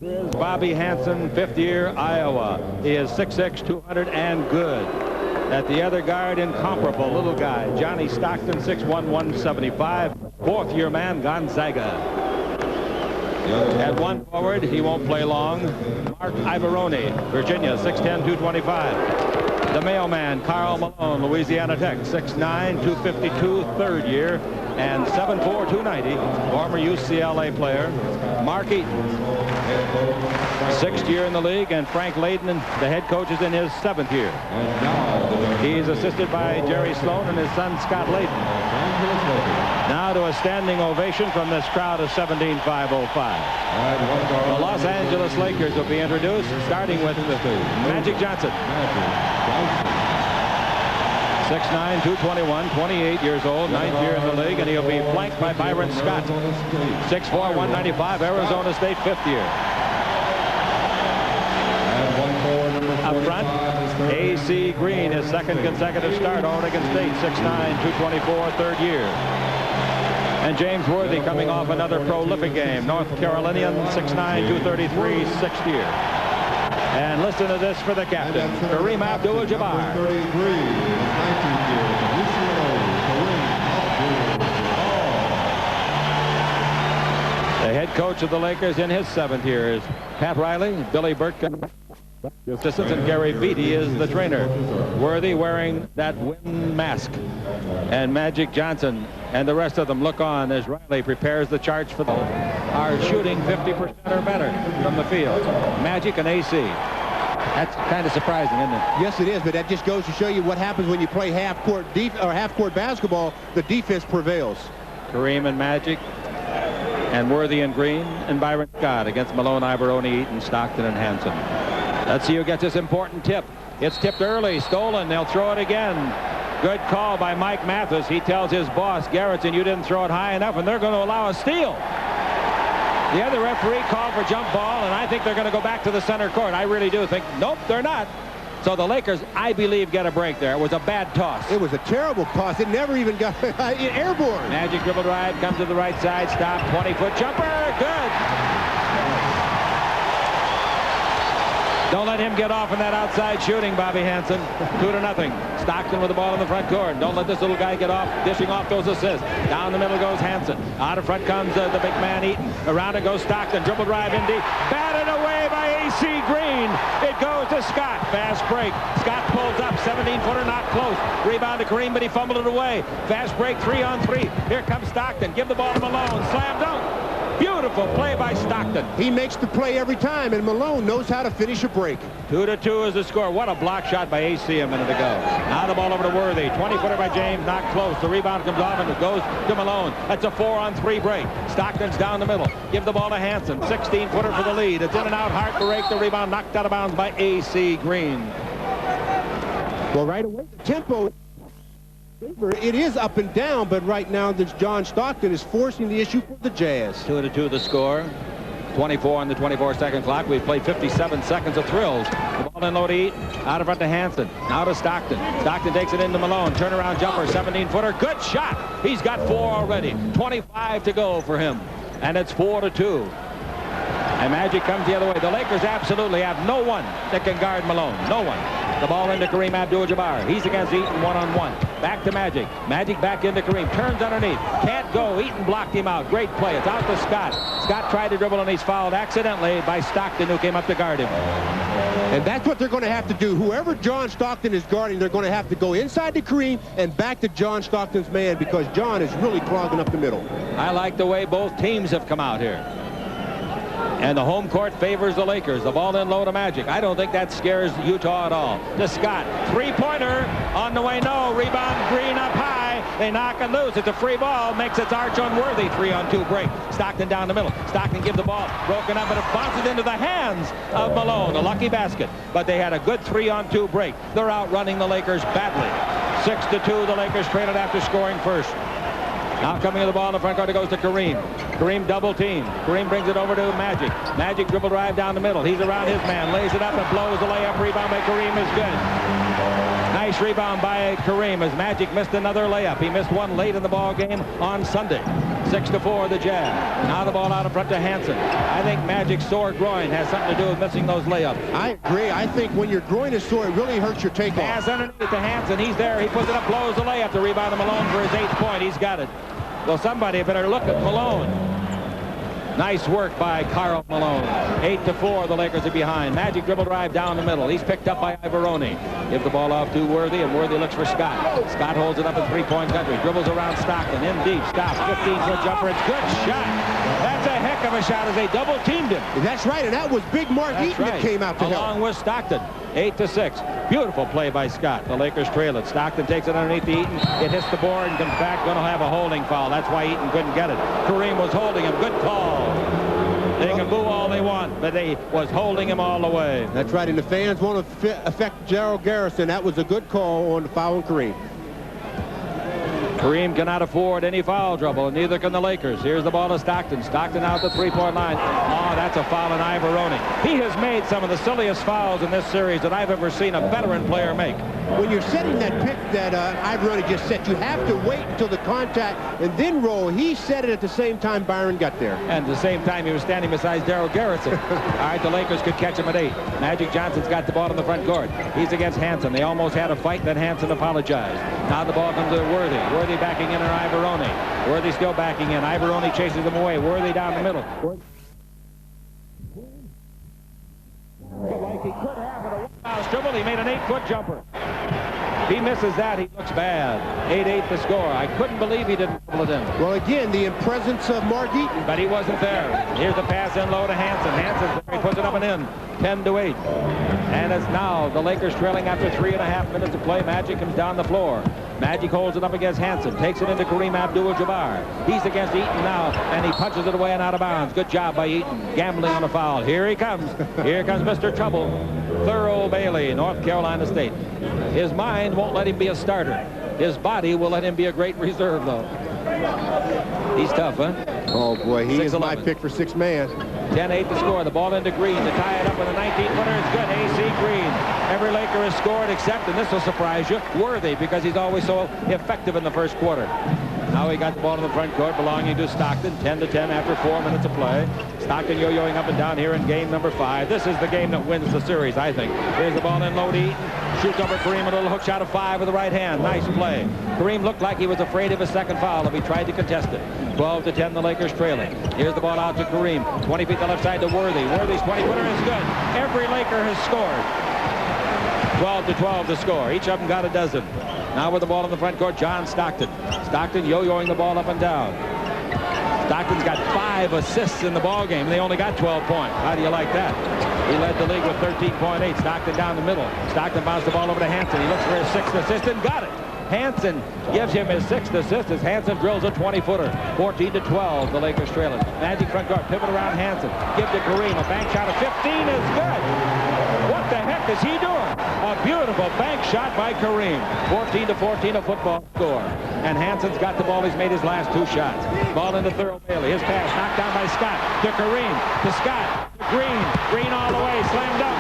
Bobby Hansen, fifth year, Iowa. He is 6'6", 200 and good. At the other guard, incomparable little guy, Johnny Stockton, 6'1", 175. Fourth year man, Gonzaga. At one forward, he won't play long, Mark Ivaroni, Virginia, 6'10", 225. The mailman, Karl Malone, Louisiana Tech, 6'9", 252, third year, and 7'4", 290, former UCLA player. Mark Eaton, sixth year in the league, and Frank Layden, the head coach, is in his seventh year. He's assisted by Jerry Sloan and his son Scott Layden. Now to a standing ovation from this crowd of 17,505. The Los Angeles Lakers will be introduced, starting with Magic Johnson. 6'9", 221, 28 years old, ninth year in the league, and he'll be flanked by Byron Scott. 6'4", 195, Arizona State, fifth year. Up front, A.C. Green, his second consecutive start, Oregon State, 6'9", 224, third year. And James Worthy coming off another prolific game, North Carolinian, 6'9", 233, sixth year. And listen to this for the captain, Kareem Abdul Jabbar. The head coach of the Lakers in his seventh year is Pat Riley, Billy Burke, assistants, and Gary Beatty is the trainer. Worthy wearing that wind mask. And Magic Johnson and the rest of them look on as Riley prepares the charts for them. Are shooting 50% or better from the field. Magic and AC. That's kind of surprising, isn't it? Yes, it is, but that just goes to show you what happens when you play half-court basketball. The defense prevails. Kareem and Magic, and Worthy and Green, and Byron Scott against Malone, Ivaroni, Eaton, Stockton, and Hansen. Let's see who gets this important tip. It's tipped early, stolen. They'll throw it again. Good call by Mike Mathis. He tells his boss, Garrettson, you didn't throw it high enough, and they're going to allow a steal. The other referee called for jump ball, and I think they're going to go back to the center court. I really do think, nope, they're not. So the Lakers, I believe, get a break there. It was a bad toss. It was a terrible toss. It never even got airborne. Magic dribble drive, comes to the right side, stop, 20-foot jumper, good. Don't let him get off in that outside shooting, Bobby Hansen. 2-0. Stockton with the ball in the front court. Don't let this little guy get off, dishing off those assists. Down the middle goes Hansen. Out in front comes the big man Eaton. Around it goes Stockton. Dribble drive in deep. Batted away by A.C. Green. It goes to Scott. Fast break. Scott pulls up. 17-footer, not close. Rebound to Kareem, but he fumbled it away. Fast break, 3-on-3. Here comes Stockton. Give the ball to Malone. Slam dunk. Beautiful play by Stockton. He makes the play every time, and Malone knows how to finish a break. 2-2 is the score. What a block shot by AC a minute ago. Now the ball over to Worthy. 20-footer by James, not close. The rebound comes off and it goes to Malone. That's a 4-on-3 break. Stockton's down the middle. Give the ball to Hansen. 16-footer for the lead. It's in and out, hard break. The rebound knocked out of bounds by AC Green. Well, right away, the tempo. It is up and down, but right now John Stockton is forcing the issue for the Jazz. 2-2 the score. 24 on the 24-second clock. We've played 57 seconds of thrills. The ball in low to Eaton. Out in front to Hansen. Now to Stockton. Stockton takes it into Malone. Turnaround jumper, 17-footer. Good shot. He's got 4 already. 25 to go for him. And it's 4-2. And Magic comes the other way. The Lakers absolutely have no one that can guard Malone. No one. The ball into Kareem Abdul Jabbar. He's against Eaton one-on-one. Back to Magic. Magic back into Kareem. Turns underneath. Can't go. Eaton blocked him out. Great play. It's out to Scott. Scott tried to dribble and he's fouled accidentally by Stockton, who came up to guard him. And that's what they're going to have to do. Whoever John Stockton is guarding, they're going to have to go inside to Kareem and back to John Stockton's man, because John is really clogging up the middle. I like the way both teams have come out here. And the home court favors the Lakers. The ball in low to Magic. I don't think that scares Utah at all. To Scott. Three-pointer. On the way, no. Rebound, Green up high. They knock it loose. It's a free ball. Makes its arch unworthy. 3-on-2 break. Stockton down the middle. Stockton give the ball. Broken up, but it bounces into the hands of Malone. A lucky basket. But they had a good 3-on-2 break. They're outrunning the Lakers badly. 6-2. The Lakers trailed after scoring first. Now coming to the ball in the front court, it goes to Kareem. Kareem double team. Kareem brings it over to Magic. Magic dribble drive down the middle. He's around his man. Lays it up and blows the layup. Rebound by Kareem is good. Nice rebound by Kareem as Magic missed another layup. He missed one late in the ball game on Sunday. 6-4 the Jazz. Now the ball out in front to Hansen. I think Magic's sore groin has something to do with missing those layups. I agree. I think when your groin is sore, it really hurts your takeoff. Pass underneath to Hansen. He's there. He puts it up, blows the layup. The rebound to Malone for his 8th point. He's got it. Well, somebody better look at Malone. Nice work by Karl Malone. 8-4, the Lakers are behind. Magic dribble drive down the middle. He's picked up by Ivoroni. Give the ball off to Worthy, and Worthy looks for Scott. Scott holds it up in three-point country. Dribbles around Stockton. In deep. Stops. 15-foot jumper. It's good shot. That's a heck of a shot as they double-teamed him. That's right, and that was big Mark Eaton that came out to help. Along with Stockton. 8-6. Beautiful play by Scott. The Lakers trail it. Stockton takes it underneath the Eaton. It hits the board and comes back. Going to have a holding foul. That's why Eaton couldn't get it. Kareem was holding him. Good call. They can boo all they want, but they was holding him all the way. That's right, and the fans want to affect Gerald Garrison. That was a good call on the foul on Kareem. Kareem cannot afford any foul trouble, and neither can the Lakers. Here's the ball to Stockton. Stockton out the three-point line. Oh, that's a foul on Ivoroni. He has made some of the silliest fouls in this series that I've ever seen a veteran player make. When you're setting that pick that Ivoroni just set, you have to wait until the contact and then roll. He set it at the same time Byron got there. And at the same time, he was standing beside Daryl Garrison. All right, the Lakers could catch him at 8. Magic Johnson's got the ball in the front court. He's against Hansen. They almost had a fight, and then Hansen apologized. Now the ball comes to Worthy. Worthy backing in on Ivoroni. Worthy still backing in. Ivoroni chases him away. Worthy down the middle. Like he could have with a one-bounce dribble. He made an 8-foot jumper. If he misses that, he looks bad. 8-8 the score. I couldn't believe he didn't dribble it in. Well, again, the presence of Mark Eaton. But he wasn't there. Here's the pass in low to Hansen. Hansen puts it up and in. 10-8. And it's now the Lakers trailing after 3.5 minutes of play. Magic comes down the floor. Magic holds it up against Hansen. Takes it into Kareem Abdul Jabbar. He's against Eaton now, and he punches it away and out of bounds. Good job by Eaton. Gambling on a foul. Here he comes. Here comes Mr. Trouble. Thurl Bailey, North Carolina State. His mind won't let him be a starter. His body will let him be a great reserve, though. He's tough, huh? Oh, boy, he is my pick for 6 man. 10-8 to score. The ball into Green to tie it up with a 19-footer. It's good. A.C. Green. Every Laker has scored except, and this will surprise you, Worthy, because he's always so effective in the first quarter. Now he got the ball in the front court belonging to Stockton. 10-10 after 4 minutes of play. Stockton yo-yoing up and down here in game number 5. This is the game that wins the series, I think. Here's the ball in low to Eaton. Shoots over Kareem, a little hook shot of 5 with the right hand. Nice play. Kareem looked like he was afraid of a second foul if he tried to contest it. 12-10, the Lakers trailing. Here's the ball out to Kareem. 20 feet to the left side to Worthy. Worthy's 20-footer is good. Every Laker has scored. 12-12 to score. Each of them got a dozen. Now with the ball in the front court, John Stockton. Stockton yo-yoing the ball up and down. Stockton's got 5 assists in the ball game. They only got 12 points. How do you like that? He led the league with 13.8. Stockton down the middle. Stockton bounced the ball over to Hansen. He looks for his 6th assist and got it. Hansen gives him his 6th assist as Hansen drills a 20-footer. 14-12, the Lakers trailing. Magic front court, pivot around Hansen. Give to Kareem. A bank shot of 15 is good. What the heck is he doing? A beautiful bank shot by Kareem. 14-14, a football score. And Hansen's got the ball. He's made his last 2 shots. Ball into Thurl Bailey. His pass knocked down by Scott. To Kareem. To Scott. To Green. Green all the way. Slam dunk.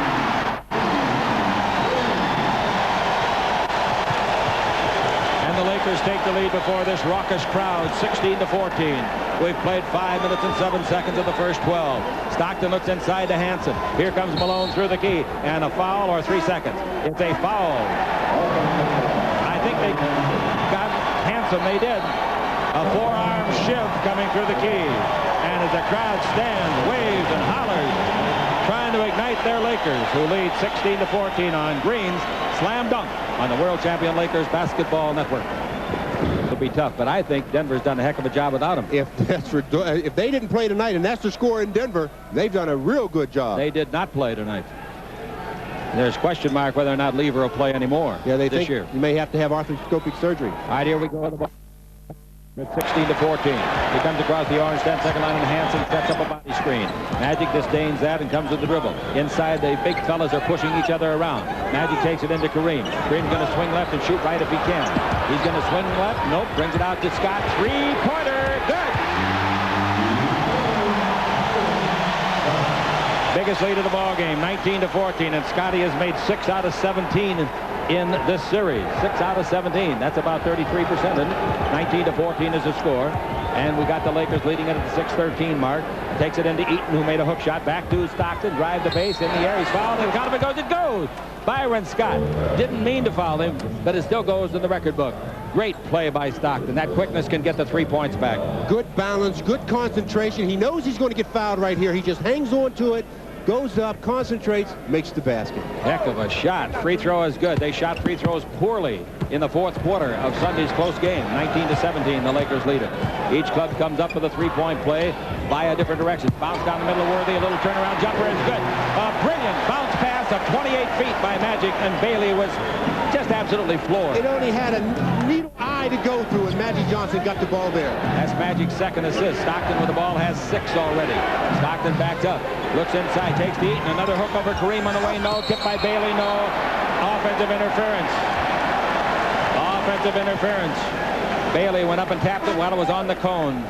And the Lakers take the lead before this raucous crowd. 16-14. We've played 5 minutes and 7 seconds of the first 12. Stockton looks inside to Hansen. Here comes Malone through the key. And a foul or 3 seconds. It's a foul. I think they got Hansen. They did. A forearm shiv coming through the key. And as the crowd stands, waves and hollers, trying to ignite their Lakers, who lead 16-14 on Green's slam dunk on the world champion Lakers basketball network. It'll be tough, but I think Denver's done a heck of a job without him. If they didn't play tonight, and that's the score in Denver, they've done a real good job. They did not play tonight. There's question mark whether or not Lever will play anymore. Yeah, they this think year. You may have to have arthroscopic surgery. All right, here we go with the ball. 16-14. He comes across the orange 10-second line, and Hansen sets up a body screen. Magic disdains that and comes with the dribble. Inside, the big fellas are pushing each other around. Magic takes it into Kareem. Kareem's going to swing left and shoot right if he can. He's going to swing left. Nope. Brings it out to Scott. 3-pointer. Good. Biggest lead of the ball game, 19-14, and Scotty has made 6 out of 17 in this series. 6 out of 17. That's about 33%, isn't it? 19-14 is the score. And we got the Lakers leading it at the 6:13 mark. Takes it into Eaton, who made a hook shot. Back to Stockton. Drive the base in the air. He's fouled. And got him. It goes. It goes. Byron Scott didn't mean to foul him, but it still goes in the record book. Great play by Stockton. That quickness can get the 3 points back. Good balance, good concentration. He knows he's going to get fouled right here. He just hangs on to it, goes up, concentrates, makes the basket. Heck of a shot. Free throw is good. They shot free throws poorly in the fourth quarter of Sunday's close game. 19-17, the Lakers lead it. Each club comes up with a three-point play via different directions. Bounce down the middle of Worthy. A little turnaround jumper is good. A brilliant bounce pass of 28 feet by Magic, and Bailey was just absolutely floored. It only had a needle eye to go through, and Magic Johnson got the ball there. That's Magic's second assist. Stockton with the ball has 6 already. Stockton backed up. Looks inside, takes the Eaton. Another hook over Kareem on the way. No. Tipped by Bailey. No. Offensive interference. Offensive interference. Bailey went up and tapped it while it was on the cone.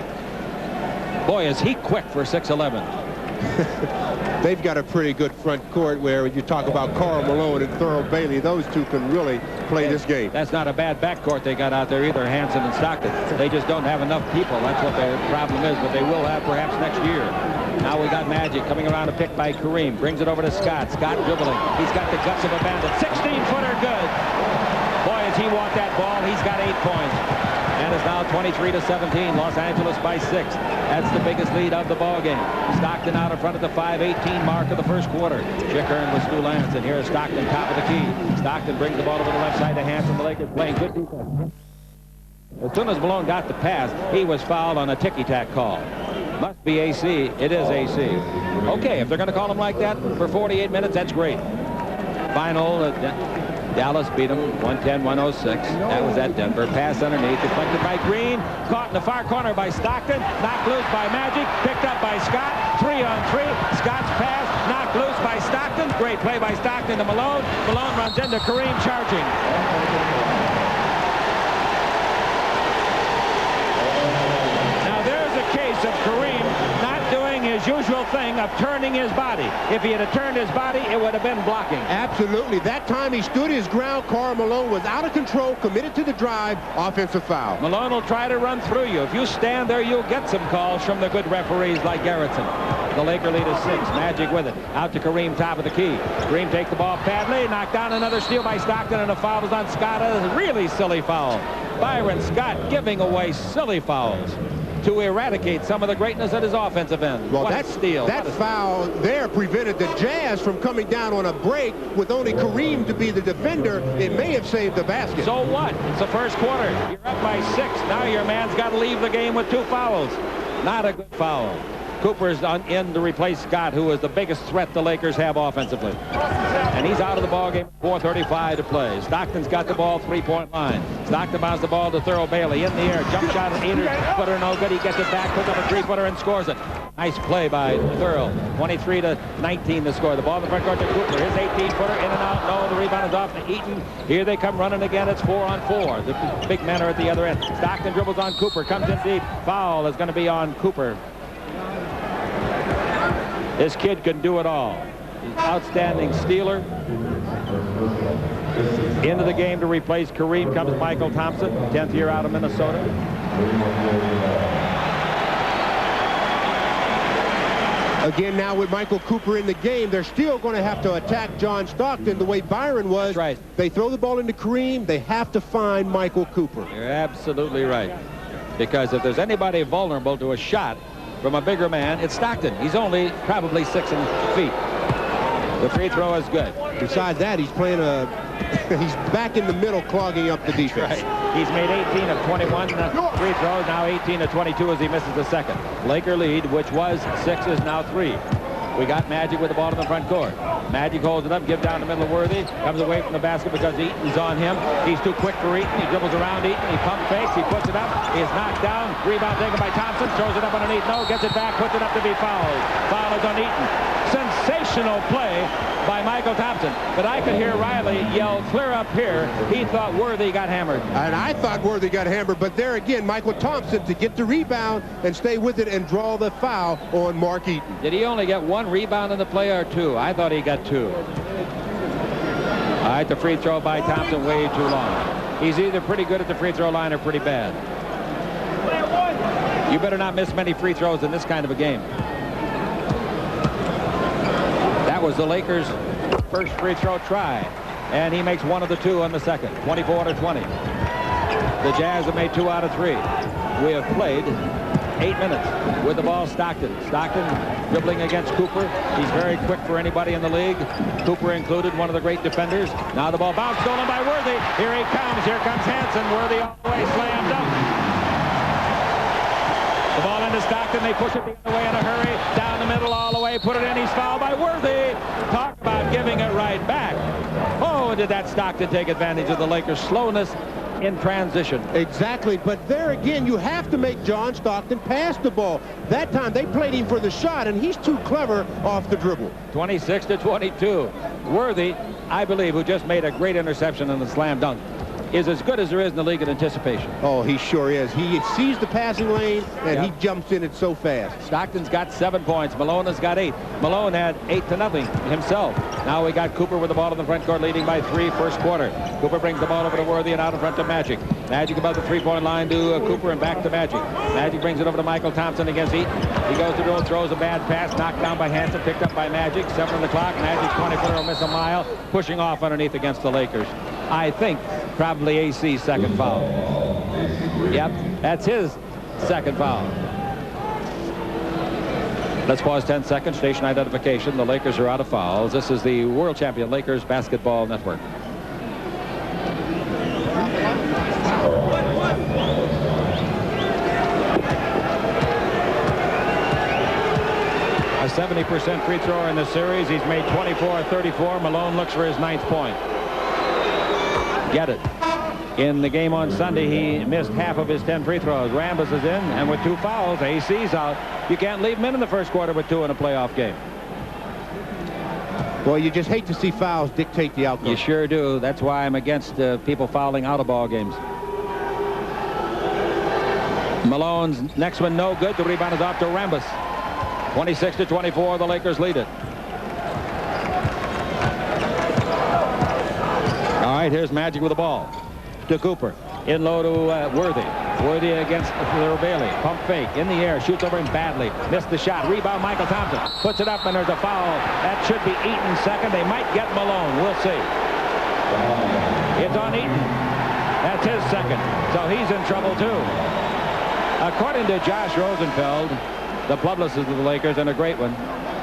Boy, is he quick for 6'11". They've got a pretty good front court where you talk about Karl Malone and Thurl Bailey. Those two can really play this game. That's not a bad backcourt they got out there either, Hansen and Stockton. They just don't have enough people. That's what their problem is, but they will have perhaps next year. Now we got Magic coming around a pick by Kareem. Brings it over to Scott. Scott dribbling. He's got the guts of a bandit. 16-footer good. Boy, as he walked that ball, he's got 8 points. And it's now 23-17. Los Angeles by 6. That's the biggest lead of the ball game. Stockton out in front of the 5:18 mark of the first quarter. Chickern with Stu Lance, and here's Stockton top of the key. Stockton brings the ball over the left side to Hansen. The Lakers playing good defense. As soon as Malone got the pass, he was fouled on a ticky-tack call. Must be AC. It is AC. Okay, if they're going to call him like that for 48 minutes, that's great. Final. Dallas beat them 110-106. That was at Denver. Pass underneath, deflected by Green. Caught in the far corner by Stockton. Knocked loose by Magic. Picked up by Scott. 3-on-3. Scott's pass knocked loose by Stockton. Great play by Stockton to Malone. Malone runs into Kareem charging. Now there's a case of Kareem not doing his usual thing of turning his body. If he had turned his body, it would have been blocking. Absolutely. That time he stood his ground. Karl Malone was out of control, committed to the drive, offensive foul. Malone will try to run through you. If you stand there, you'll get some calls from the good referees like Garrettson. The Laker lead is 6. Magic with it. Out to Kareem, top of the key. Kareem takes the ball badly. Knocked down another steal by Stockton, and a foul was on Scott. A really silly foul. Byron Scott giving away silly fouls to eradicate some of the greatness at his offensive end. Well, that steal. That foul there prevented the Jazz from coming down on a break with only Kareem to be the defender. It may have saved the basket. So what? It's the first quarter. You're up by 6. Now your man's got to leave the game with 2 fouls. Not a good foul. Cooper's in to replace Scott, who is the biggest threat the Lakers have offensively. And he's out of the ballgame. 4:35 to play. Stockton's got the ball, 3-point line. Stockton bounces the ball to Thurl Bailey in the air. Jump shot, an 8-footer, no good. He gets it back, puts up a 3-footer and scores it. Nice play by Thurl. 23-19 to score. The ball in the front court to Cooper. His 18-footer in and out. No, the rebound is off to Eaton. Here they come running again. It's 4-on-4. The big men are at the other end. Stockton dribbles on Cooper. Comes in deep. Foul is going to be on Cooper. This kid can do it all. He's an outstanding stealer. Into the game to replace Kareem comes Michael Thompson, 10th year out of Minnesota. Again, now with Michael Cooper in the game, they're still going to have to attack John Stockton the way Byron was. That's right. They throw the ball into Kareem. They have to find Michael Cooper. You're absolutely right. Because if there's anybody vulnerable to a shot from a bigger man, it's Stockton. He's only probably 6 feet. The free throw is good. Besides that, he's playing he's back in the middle, clogging up the defense. Right. He's made 18 of 21 free throws, now 18 of 22 as he misses the second. Laker lead, which was 6, is now 3. We got Magic with the ball in the front court. Magic holds it up, gives down the middle of Worthy. Comes away from the basket because Eaton's on him. He's too quick for Eaton. He dribbles around Eaton. He pump fakes. He puts it up. He is knocked down. Rebound taken by Thompson. Throws it up underneath. No, gets it back. Puts it up to be fouled. Foul is on Eaton. Sensational play by Michael Thompson. But I could hear Riley yell clear up here. He thought Worthy got hammered. And I thought Worthy got hammered. But there again, Michael Thompson to get the rebound and stay with it and draw the foul on Mark Eaton. Did he only get 1 rebound in the play or 2? I thought he got 2. All right, the free throw by Thompson way too long. He's either pretty good at the free throw line or pretty bad. You better not miss many free throws in this kind of a game. That was the Lakers' first free throw try, and he makes one of the two on the second. 24-20. The Jazz have made 2 out of 3. We have played 8 minutes with the ball. Stockton dribbling against Cooper. He's very quick for anybody in the league, Cooper included, one of the great defenders. Now the ball bounced, stolen by Worthy. Here he comes. Here comes Hansen. Worthy all the way, slam dunk. The ball into Stockton. They push it the other way in a hurry. Down the middle all the way. Put it in. He's fouled by Worthy. Talk about giving it right back. Oh, did that Stockton take advantage of the Lakers' slowness in transition. Exactly, but there again, you have to make John Stockton pass the ball. That time they played him for the shot, and he's too clever off the dribble. 26-22. Worthy, I believe, who just made a great interception in the slam dunk, is as good as there is in the league in anticipation. Oh, he sure is. He sees the passing lane, and he jumps in it so fast. Stockton's got 7 points. Malone has got 8. Malone had 8-0 himself. Now we got Cooper with the ball in the front court, leading by 3 first quarter. Cooper brings the ball over to Worthy and out in front to Magic. Magic above the three-point line to Cooper and back to Magic. Magic brings it over to Michael Thompson against Eaton. He goes to dribble, throws a bad pass, knocked down by Hansen, picked up by Magic. 7 on the clock. Magic's 20-footer will miss a mile, pushing off underneath against the Lakers. I think probably AC's second foul. Yep, that's his second foul. Let's pause 10 seconds. Station identification. The Lakers are out of fouls. This is the world champion Lakers Basketball Network. A 70% free thrower in the series. He's made 24-34. Malone looks for his 9th point. Get it. In the game on Sunday, he missed half of his 10 free throws. Rambis is in, and with 2 fouls, AC's out. You can't leave him in the first quarter with 2 in a playoff game. Well, you just hate to see fouls dictate the outcome. You sure do. That's why I'm against people fouling out of ball games. Malone's next one no good. The rebound is off to Rambis. 26-24, the Lakers lead it. All right, here's Magic with the ball. To Cooper. In low to Worthy. Worthy against Bailey. Pump fake. In the air. Shoots over him badly. Missed the shot. Rebound Michael Thompson. Puts it up and there's a foul. That should be Eaton second. They might get Malone. We'll see. It's on Eaton. That's his second. So he's in trouble too. According to Josh Rosenfeld, the publicist of the Lakers, and a great one,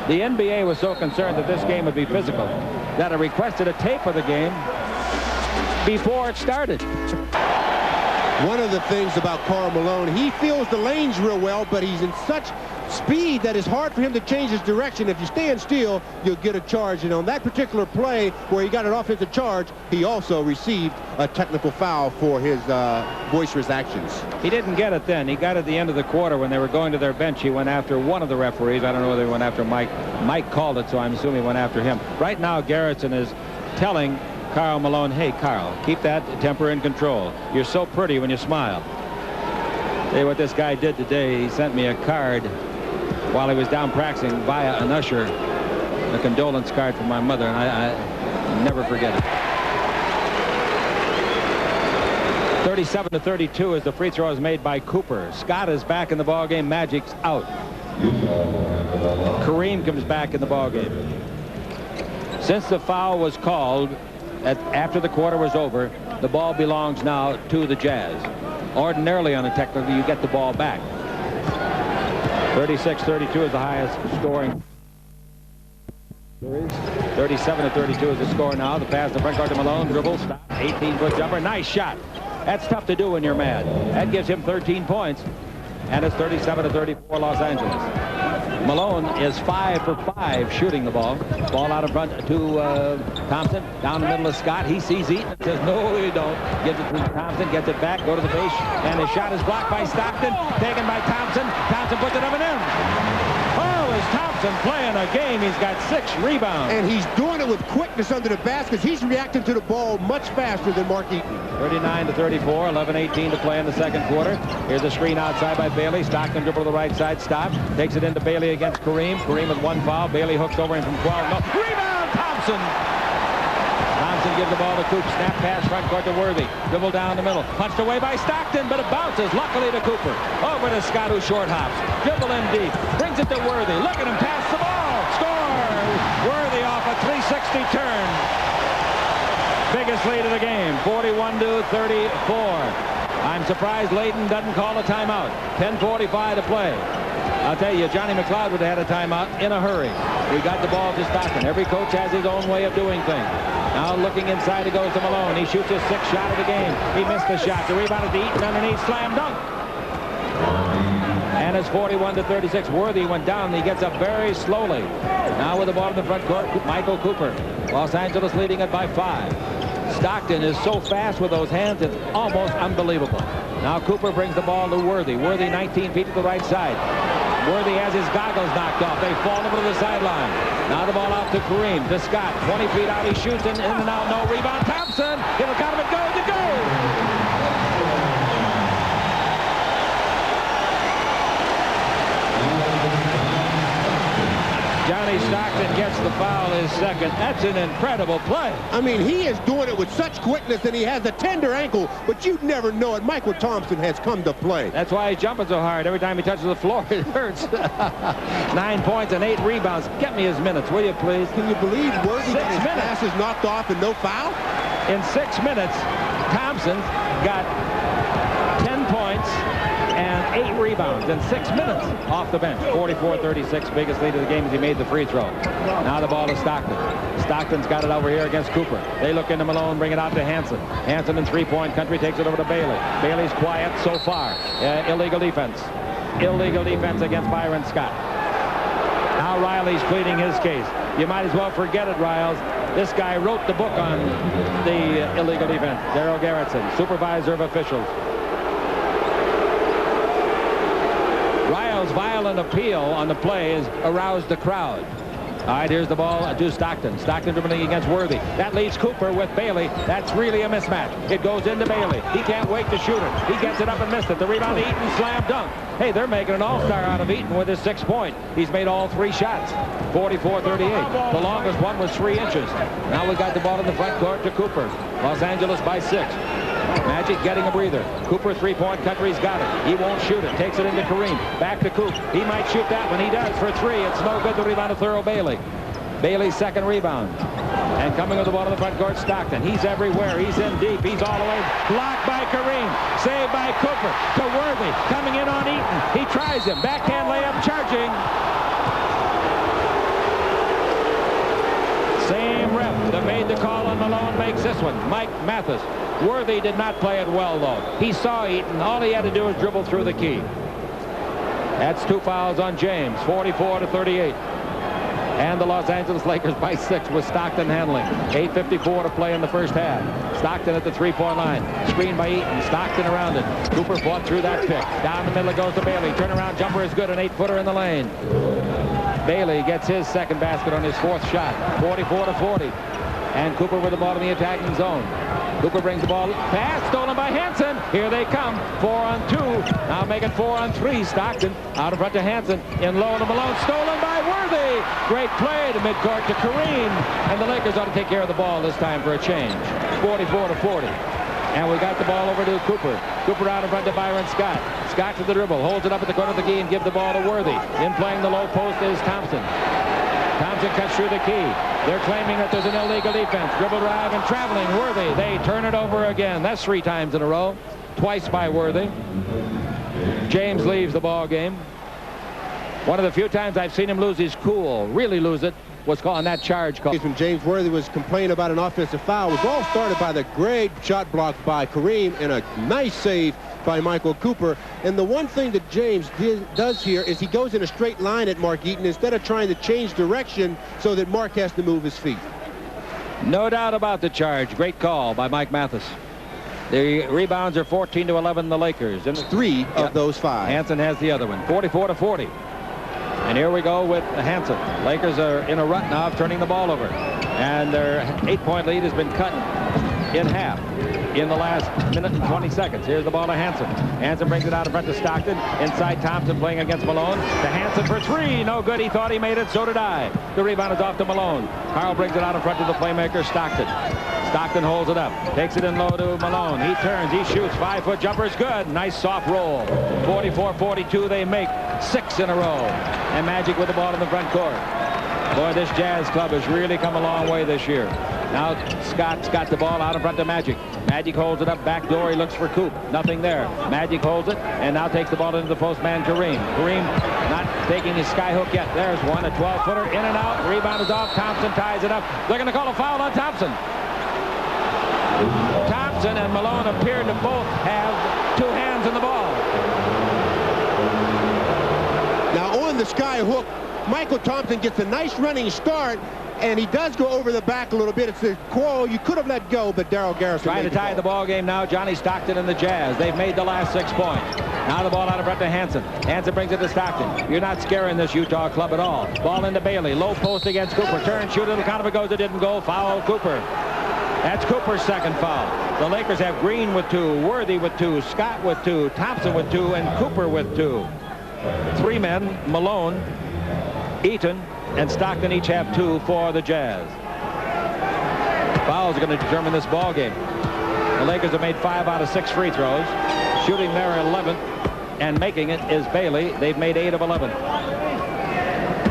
the NBA was so concerned that this game would be physical that it requested a tape of the game before it started. One of the things about Karl Malone, he feels the lanes real well, but he's in such speed that it's hard for him to change his direction. If you stand still, you'll get a charge. And on that particular play where he got an offensive charge, he also received a technical foul for his boisterous actions. He didn't get it then. He got it at the end of the quarter when they were going to their bench. He went after one of the referees. I don't know whether he went after Mike. Mike called it, so I'm assuming he went after him. Right now, Garrettson is telling Karl Malone, hey, Karl, keep that temper in control. You're so pretty when you smile. Hey, what this guy did today, he sent me a card while he was down practicing via an usher, a condolence card from my mother, and I never forget it. 37-32 as the free throw is made by Cooper. Scott is back in the ballgame. Magic's out. Kareem comes back in the ballgame. Since the foul was called after the quarter was over, the ball belongs now to the Jazz. Ordinarily on a technical, you get the ball back. 36-32 is the highest scoring. 37-32 is the score now. The pass to front court to Malone. Dribble, stop, 18-foot jumper. Nice shot. That's tough to do when you're mad. That gives him 13 points. And it's 37-34 Los Angeles. Malone is 5 for 5 shooting the ball. Ball out in front to Thompson. Down the middle of Scott. He sees Eaton. Says, no, you don't. Gives it to Thompson. Gets it back. Go to the base. And his shot is blocked by Stockton. Taken by Thompson. Thompson puts it up and in. Oh, is Thompson playing a game? He's got 6 rebounds. And he's doing it with quickness under the basket. He's reacting to the ball much faster than Mark Eaton. 39-34. 11-18 to play in the second quarter. Here's a screen outside by Bailey. Stockton dribble to the right side. Stop. Takes it into Bailey against Kareem. Kareem with 1 foul. Bailey hooks over him from 12. No. Rebound, Thompson. Thompson gives the ball to Coop. Snap pass front court to Worthy. Dribble down the middle. Punched away by Stockton, but it bounces luckily to Cooper. Over to Scott, who short hops. Dribble in deep. Brings it to Worthy. Look at him pass the ball. Score! Worthy off a 360 turn. Biggest lead of the game. 41-34. I'm surprised Layton doesn't call a timeout. 10:45 to play. I'll tell you, Johnny McLeod would have had a timeout in a hurry. We got the ball to Stockton. Every coach has his own way of doing things. Now looking inside, he goes to Malone. He shoots his 6th shot of the game. He missed the shot. The rebound is to Eaton underneath. Slam dunk. And it's 41-36. Worthy went down. He gets up very slowly. Now with the ball in the front court, Michael Cooper. Los Angeles leading it by 5. Stockton is so fast with those hands, it's almost unbelievable. Now Cooper brings the ball to Worthy. Worthy 19 feet to the right side. Worthy has his goggles knocked off. They fall over to the sideline. Now the ball out to Kareem. To Scott. 20 feet out. He shoots in and out. No rebound. Thompson. He'll count him. It goes. It goes. Johnny Stockton gets the foul, his 2nd. That's an incredible play. I mean, he is doing it with such quickness, and he has a tender ankle, but you'd never know it. Michael Thompson has come to play. That's why he's jumping so hard. Every time he touches the floor, it hurts. 9 points and 8 rebounds. Get me his minutes, will you, please? Can you believe Worthy got his passes knocked off and no foul? In 6 minutes, Thompson got 10 points and 8 rebounds in 6 minutes off the bench. 44-36, biggest lead of the game as he made the free throw. Now the ball to Stockton. Stockton's got it over here against Cooper. They look into Malone, bring it out to Hansen. Hansen in three-point country takes it over to Bailey. Bailey's quiet so far. Illegal defense. Illegal defense against Byron Scott. Now Riley's pleading his case. You might as well forget it, Riles. This guy wrote the book on the illegal defense. Darryl Garrettson, supervisor of officials. Riles' violent appeal on the play has aroused the crowd. All right, here's the ball to Stockton. Stockton dribbling against Worthy. That leaves Cooper with Bailey. That's really a mismatch. It goes into Bailey. He can't wait to shoot it. He gets it up and missed it. The rebound to Eaton, slam dunk. Hey, they're making an all-star out of Eaton with his 6 point. He's made all 3 shots. 44-38. The longest one was 3 inches. Now we got the ball in the front court to Cooper. Los Angeles by 6. Magic getting a breather. Cooper, three-point country's got it. He won't shoot it. Takes it into Kareem. Back to Coop. He might shoot that one. He does for 3. It's no good. The rebound to Thurl Bailey. Bailey's 2nd rebound. And coming with the ball in the front court, Stockton. He's everywhere. He's in deep. He's all the way. Blocked by Kareem. Saved by Cooper. To Worthy. Coming in on Eaton. He tries him. Backhand layup charging. Same ref that made the call on Malone makes this one. Mike Mathis. Worthy did not play it well, though. He saw Eaton. All he had to do was dribble through the key. That's 2 fouls on James. 44-38. And the Los Angeles Lakers by 6 with Stockton handling. 8:54 to play in the first half. Stockton at the 3-point line. Screened by Eaton. Stockton around it. Cooper fought through that pick. Down the middle it goes to Bailey. Turnaround jumper is good. An 8-footer in the lane. Bailey gets his 2nd basket on his 4th shot. 44-40. And Cooper with the ball in the attacking zone. Cooper brings the ball. Pass stolen by Hansen. Here they come. 4 on 2. Now make it 4 on 3. Stockton out in front to Hansen. In low to Malone. Stolen by Worthy. Great play to midcourt to Kareem. And the Lakers ought to take care of the ball this time for a change. 44-40. And we got the ball over to Cooper. Cooper out in front to Byron Scott. Scott to the dribble. Holds it up at the corner of the key and give the ball to Worthy. In playing the low post is Thompson. Thompson cuts through the key. They're claiming that there's an illegal defense. Dribble drive and traveling. Worthy. They turn it over again. That's 3 times in a row. Twice by Worthy. James leaves the ball game. One of the few times I've seen him lose his cool, really lose it, was on that charge call. When James Worthy was complaining about an offensive foul, it was all started by the great shot block by Kareem and a nice save by Michael Cooper. And the one thing that James does here is he goes in a straight line at Mark Eaton instead of trying to change direction so that Mark has to move his feet. No doubt about the charge. Great call by Mike Mathis. The rebounds are 14-11 the Lakers. And 3 of those 5. Hansen has the other one. 44-40. And here we go with Hansen. Lakers are in a rut now of turning the ball over. And their 8-point lead has been cut in half in the last minute and 20 seconds. Here's the ball to Hansen. Hansen brings it out in front to Stockton. Inside Thompson playing against Malone. To Hansen for 3. No good. He thought he made it. So did I. The rebound is off to Malone. Karl brings it out in front to the playmaker, Stockton. Stockton holds it up, takes it in low to Malone. He turns, he shoots, 5-foot jumper is good. Nice soft roll. 44-42, they make 6 in a row. And Magic with the ball in the front court. Boy, this Jazz club has really come a long way this year. Now Scott's got the ball out in front of Magic. Magic holds it up back door. He looks for Coop. Nothing there. Magic holds it and now takes the ball into the postman Kareem. Kareem not taking his skyhook yet. There's one, a 12-footer in and out. Rebound is off. Thompson ties it up. They're going to call a foul on Thompson. Thompson and Malone appear to both have 2 hands in the ball. Now on the skyhook, Michael Thompson gets a nice running start, and he does go over the back a little bit. It's a quarrel you could have let go, but Darrell Garrison trying to tie the ball game now. Johnny Stockton and the Jazz. They've made the last 6 points. Now the ball out in front to Hansen. Hansen brings it to Stockton. You're not scaring this Utah club at all. Ball into Bailey. Low post against Cooper. Turn, shoot, it'll count if it goes. It didn't go. Foul Cooper. That's Cooper's second foul. The Lakers have Green with 2, Worthy with 2, Scott with 2, Thompson with 2, and Cooper with 2. 3 men, Malone, Eaton, and Stockton each have 2 for the Jazz. Fouls are going to determine this ball game. The Lakers have made 5 out of 6 free throws. Shooting their 11th and making it is Bailey. They've made 8 of 11.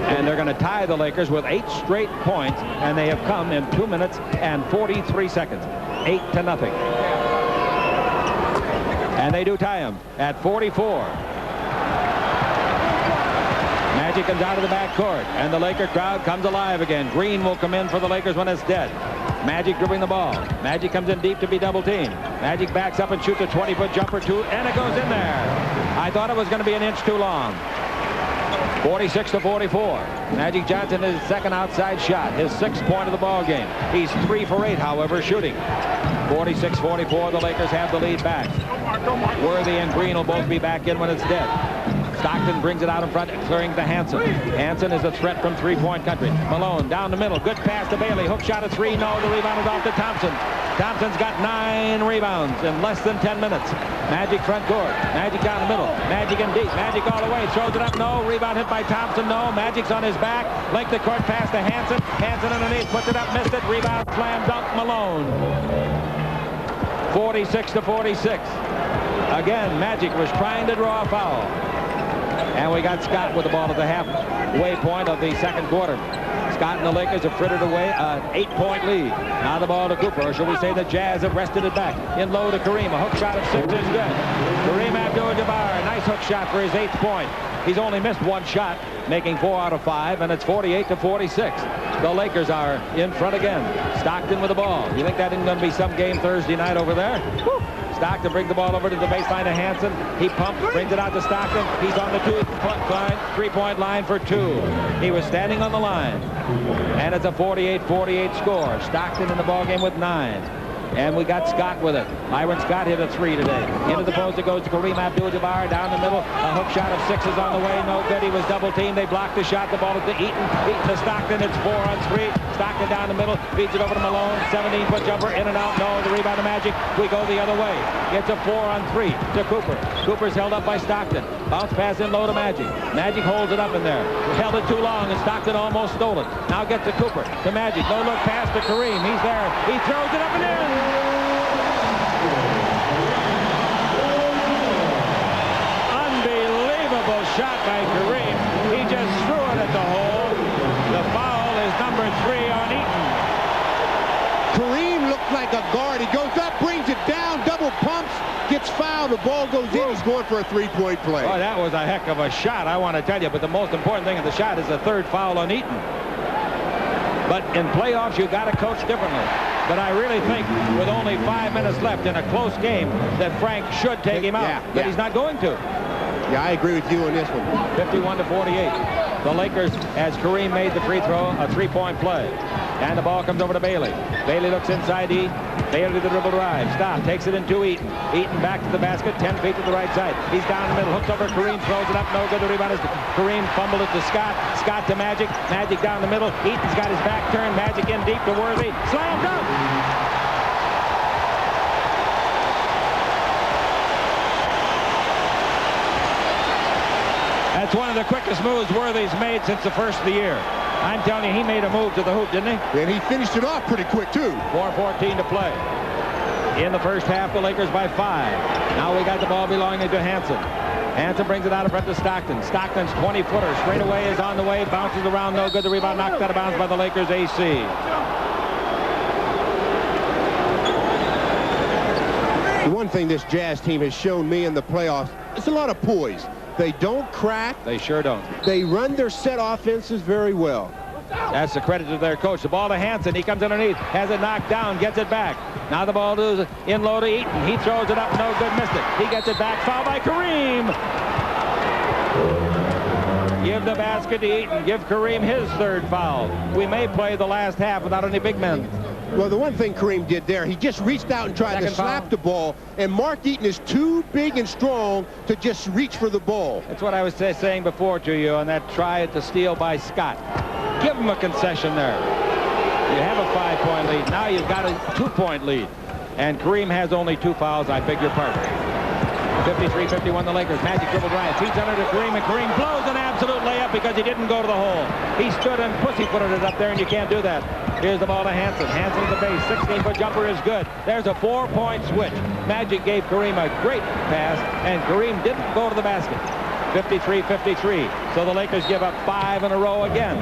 And they're going to tie the Lakers with 8 straight points, and they have come in 2 minutes and 43 seconds. 8-0. And they do tie them at 44. Magic comes out of the backcourt, and the Laker crowd comes alive again. Green will come in for the Lakers when it's dead. Magic dribbling the ball. Magic comes in deep to be double teamed. Magic backs up and shoots a 20-foot jumper, too, and it goes in there. I thought it was going to be an inch too long. 46-44. Magic Johnson his second outside shot, his 6th point of the ball game. He's 3 for 8, however, shooting. 46-44. The Lakers have the lead back. Worthy and Green will both be back in when it's dead. Stockton brings it out in front, clearing to Hansen. Hansen is a threat from 3-point country. Malone down the middle. Good pass to Bailey. Hook shot at 3. No, the rebound is off to Thompson. Thompson's got 9 rebounds in less than 10 minutes. Magic front court. Magic down the middle. Magic in deep. Magic all the way. Throws it up. No. Rebound hit by Thompson. No. Magic's on his back. Length the court pass to Hansen. Hansen underneath. Puts it up. Missed it. Rebound. Slam dunk. Malone. 46-46. Again, Magic was trying to draw a foul. And we got Scott with the ball at the halfway point of the second quarter. Scott and the Lakers have frittered away an 8-point lead. Now the ball to Cooper, or shall we say the Jazz have wrested it back. In low to Kareem. A hook shot of 6 is good. Kareem Abdul Jabbar, a nice hook shot for his 8th point. He's only missed 1 shot, making 4 out of 5, and it's 48-46. The Lakers are in front again. Stockton with the ball. You think that isn't going to be some game Thursday night over there? Woo. Stockton brings the ball over to the baseline to Hansen. He pumps, brings it out to Stockton. He's on the 3-point line for 2. He was standing on the line. And it's a 48-48 score. Stockton in the ballgame with 9. And we got Scott with it. Myron Scott hit a 3 today. Into the post it goes to Kareem Abdul Jabbar down the middle. A hook shot of 6 is on the way. No good. He was double teamed. They blocked the shot. The ball is to Eaton. Eaton to Stockton. It's 4 on 3. Stockton down the middle. Feeds it over to Malone. 17-foot jumper in and out. No. The rebound to Magic. We go the other way. It's a 4 on 3 to Cooper. Cooper's held up by Stockton. Bounce pass in low to Magic. Magic holds it up in there. Held it too long and Stockton almost stole it. Now gets to Cooper. To Magic. No look pass to Kareem. He's there. He throws it up and in. Unbelievable shot by Kareem. He just threw it at the hole. The foul is number 3 on Eaton. Kareem looked like a guard. He goes up, brings it down, double pumps, gets fouled, the ball goes in. He's going for a 3-point play. Oh, that was a heck of a shot, I want to tell you. But the most important thing of the shot is the 3rd foul on Eaton. But in playoffs, you got to coach differently. But I really think with only 5 minutes left in a close game that Frank should take him out. But he's not going to. Yeah, I agree with you on this one. 51-48. The Lakers, as Kareem made the free throw, a 3-point play. And the ball comes over to Bailey. Bailey looks inside E. Bailey to the dribble drive. Stop. Takes it into Eaton. Eaton back to the basket. 10 feet to the right side. He's down the middle. Hooks over. Kareem throws it up. No good. The rebound is Kareem fumbled it to Scott. Scott to Magic. Magic down the middle. Eaton's got his back turned. Magic in deep to Worthy. Slam dunk. At It's one of the quickest moves Worthy's made since the first of the year. I'm telling you, he made a move to the hoop, didn't he? And he finished it off pretty quick, too. 4:14 to play. In the first half, the Lakers by 5. Now we got the ball belonging to Hansen. Hansen brings it out in front to Stockton. Stockton's 20-footer straight away is on the way. Bounces around, no good. The rebound knocked out of bounds by the Lakers AC. The one thing this Jazz team has shown me in the playoffs, it's a lot of poise. They don't crack. They sure don't. They run their set offenses very well. That's the credit to their coach. The ball to Hansen. He comes underneath, has it knocked down, gets it back. Now the ball is in low to Eaton. He throws it up, no good, missed it. He gets it back, foul by Kareem. Give the basket to Eaton. Give Kareem his third foul. We may play the last half without any big men. Well, the one thing Kareem did there, he just reached out and tried to slap the ball, and Mark Eaton is too big and strong to just reach for the ball. That's what I was saying before to you on that try to steal by Scott. Give him a concession there. You have a 5-point lead. Now you've got a 2-point lead. And Kareem has only 2 fouls. I beg your pardon. 53-51 the Lakers. Magic dribbled right. Feeds under to Kareem, and Kareem blows an absolute layup because he didn't go to the hole. He stood and pussyfooted it up there, and you can't do that. Here's the ball to Hansen. Hansen at the base. 16-foot jumper is good. There's a 4-point switch. Magic gave Kareem a great pass, and Kareem didn't go to the basket. 53-53. So the Lakers give up 5 in a row again.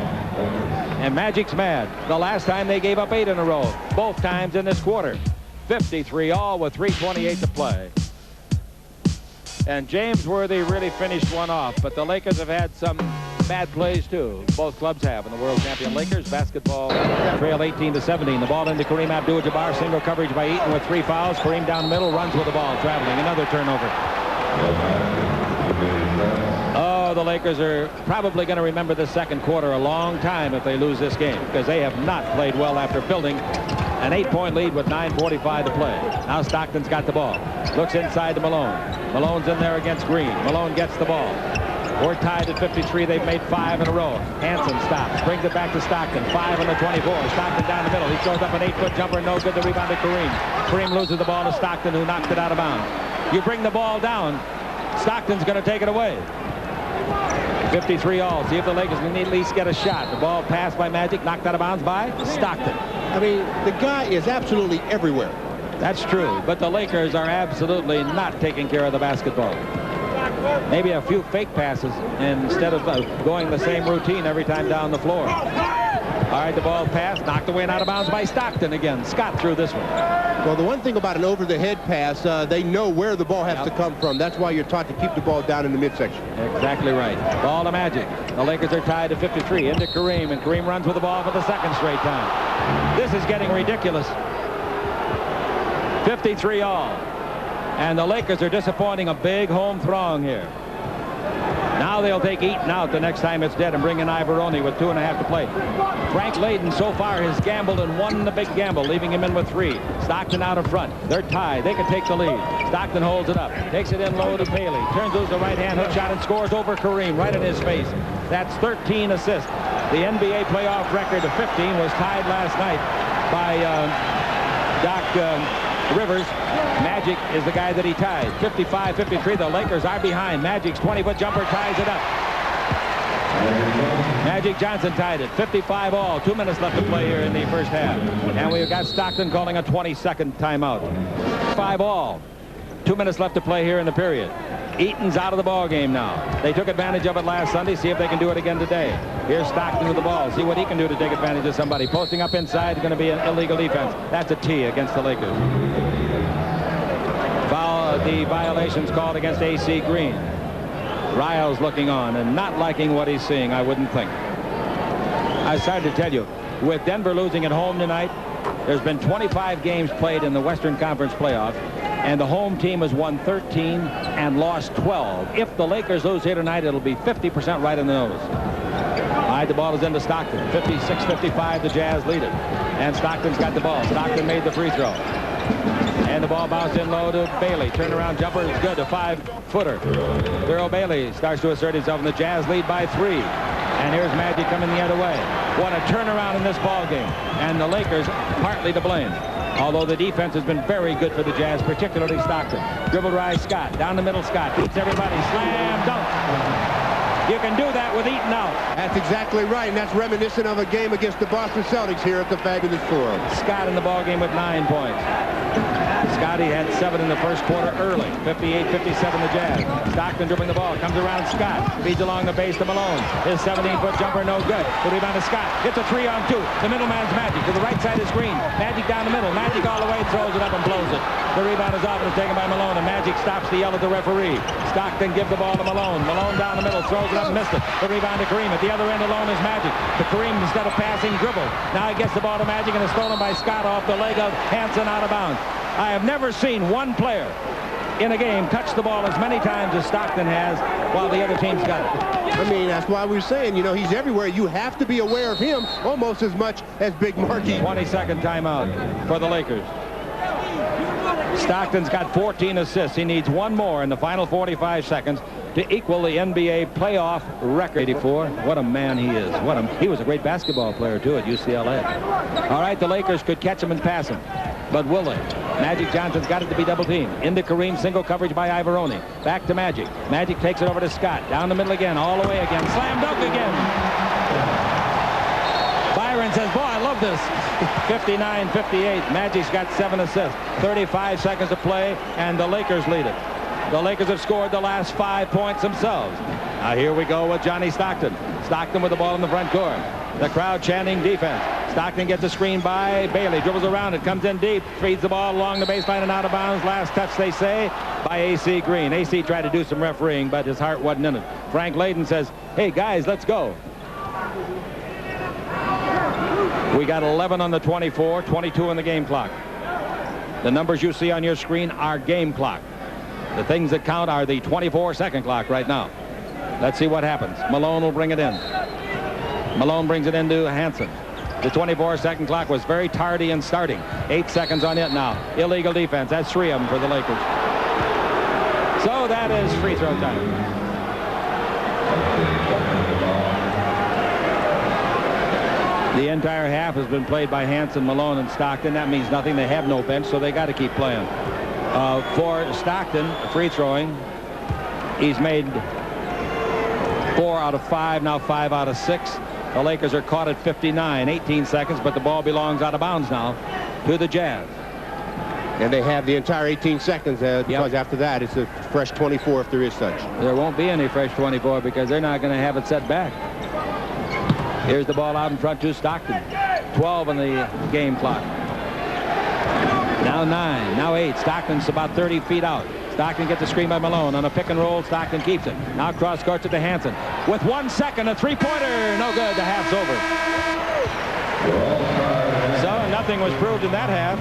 And Magic's mad. The last time they gave up 8 in a row. Both times in this quarter. 53 all with 3:28 to play. And James Worthy really finished one off, but the Lakers have had some bad plays too. Both clubs have. And the world champion Lakers basketball trail 18-17. The ball into Kareem Abdul Jabbar. Single coverage by Eaton with 3 fouls. Kareem down the middle, runs with the ball, traveling. Another turnover. Oh, the Lakers are probably going to remember the second quarter a long time if they lose this game, because they have not played well after building an 8-point lead with 9:45 to play. Now Stockton's got the ball. Looks inside to Malone. Malone's in there against Green. Malone gets the ball. We're tied at 53. They've made 5 in a row. Hansen stops. Brings it back to Stockton. 5 on the 24. Stockton down the middle. He throws up an 8-foot jumper. No good. The rebound to Kareem. Kareem loses the ball to Stockton, who knocked it out of bounds. You bring the ball down, Stockton's going to take it away. 53 all. See if the Lakers can at least get a shot. The ball passed by Magic, knocked out of bounds by Stockton. I mean, the guy is absolutely everywhere. That's true, but the Lakers are absolutely not taking care of the basketball. Maybe a few fake passes instead of going the same routine every time down the floor. All right, the ball passed, knocked away and out of bounds by Stockton again. Scott threw this one. Well, the one thing about an over-the-head pass, they know where the ball has to come from. That's why you're taught to keep the ball down in the midsection. Exactly right. Ball to Magic. The Lakers are tied at 53. Into Kareem, and Kareem runs with the ball for the second straight time. This is getting ridiculous. 53 all. And the Lakers are disappointing a big home throng here. Now they'll take Eaton out the next time it's dead and bring in Ivoroni with 2.5 to play. Frank Layden so far has gambled and won the big gamble, leaving him in with 3. Stockton out in front. They're tied. They can take the lead. Stockton holds it up. Takes it in low to Bailey. Turns loose the right-hand hook shot and scores over Kareem right in his face. That's 13 assists. The NBA playoff record of 15 was tied last night by Doc Rivers. Magic is the guy that he tied. 55-53. The Lakers are behind. Magic's 20-foot jumper ties it up. Magic Johnson tied it. 55 all. 2 minutes left to play here in the first half. And we've got Stockton calling a 20-second timeout. 5 all. 2 minutes left to play here in the period. Eaton's out of the ball game now. They took advantage of it last Sunday. See if they can do it again today. Here's Stockton with the ball. See what he can do to take advantage of somebody. Posting up inside is going to be an illegal defense. That's a tee against the Lakers. The violations called against AC Green. Riles looking on and not liking what he's seeing, I wouldn't think. I started to tell you, with Denver losing at home tonight, there's been 25 games played in the Western Conference playoff, and the home team has won 13 and lost 12. If the Lakers lose here tonight, it'll be 50% right in the nose. All right, the ball is into Stockton. 56-55, the Jazz lead it. And Stockton's got the ball. Stockton made the free throw. And the ball bounced in low to Bailey. Turnaround jumper is good. A 5-footer. Earl Bailey starts to assert himself, and the Jazz lead by 3. And here's Magic coming the other way. What a turnaround in this ball game. And the Lakers partly to blame. Although the defense has been very good for the Jazz, particularly Stockton. Dribble rise Scott. Down the middle Scott. Beats everybody. Slam dunk. You can do that with Eaton out. That's exactly right, and that's reminiscent of a game against the Boston Celtics here at the Fabulous Forum. Scott in the ball game with 9 points. Scotty had 7 in the first quarter early. 58-57 the Jazz. Stockton dribbling the ball. Comes around Scott. Feeds along the base to Malone. His 17-foot jumper no good. The rebound to Scott. Hits a 3-on-2. The middleman's Magic. To the right side is Green. Magic down the middle. Magic all the way. Throws it up and blows it. The rebound is off and is taken by Malone. And Magic stops the yell at the referee. Stockton gives the ball to Malone. Malone down the middle. Throws it up and missed it. The rebound to Kareem. At the other end alone is Magic. To Kareem, instead of passing, dribbled. Now he gets the ball to Magic and is stolen by Scott off the leg of Hansen out of bounds. I have never seen one player in a game touch the ball as many times as Stockton has while the other team's got it. I mean, that's why we're saying, you know, he's everywhere. You have to be aware of him almost as much as Big Marky. 22nd timeout for the Lakers. Stockton's got 14 assists. He needs one more in the final 45 seconds to equal the NBA playoff record. 84. What a man he is. He was a great basketball player, too, at UCLA. All right, the Lakers could catch him and pass him. But will they? Magic Johnson's got it to be double teamed. Into Kareem, single coverage by Ivoroni. Back to Magic. Magic takes it over to Scott. Down the middle again, all the way again. Slam dunk again. Byron says, boy, I love this. 59-58. Magic's got 7 assists. 35 seconds to play, and the Lakers lead it. The Lakers have scored the last 5 points themselves. Now here we go with Johnny Stockton. Stockton with the ball in the front court. The crowd chanting defense. Stockton gets a screen by Bailey. Dribbles around it. Comes in deep. Feeds the ball along the baseline and out of bounds. Last touch, they say, by A.C. Green. A.C. tried to do some refereeing, but his heart wasn't in it. Frank Layden says, hey, guys, let's go. We got 11 on the 24, 22 on the game clock. The numbers you see on your screen are game clock. The things that count are the 24-second clock right now. Let's see what happens. Malone will bring it in. Malone brings it into Hansen. The 24-second clock was very tardy in starting. 8 seconds on it now. Illegal defense. That's 3 of them for the Lakers. So that is free throw time. The entire half has been played by Hansen, Malone, and Stockton. That means nothing. They have no bench, so they got to keep playing. For Stockton, free throwing, he's made 4 out of 5, now 5 out of 6. The Lakers are caught at 59, 18 seconds, but the ball belongs out of bounds now to the Jazz. And they have the entire 18 seconds because after that, it's a fresh 24 if there is such. There won't be any fresh 24 because they're not going to have it set back. Here's the ball out in front to Stockton. 12 on the game clock. Now 9, now 8. Stockton's about 30 feet out. Stockton gets a screen by Malone on a pick and roll. Stockton keeps it. Now cross court to Hansen. With 1 second, a three-pointer. No good. The half's over. So nothing was proved in that half,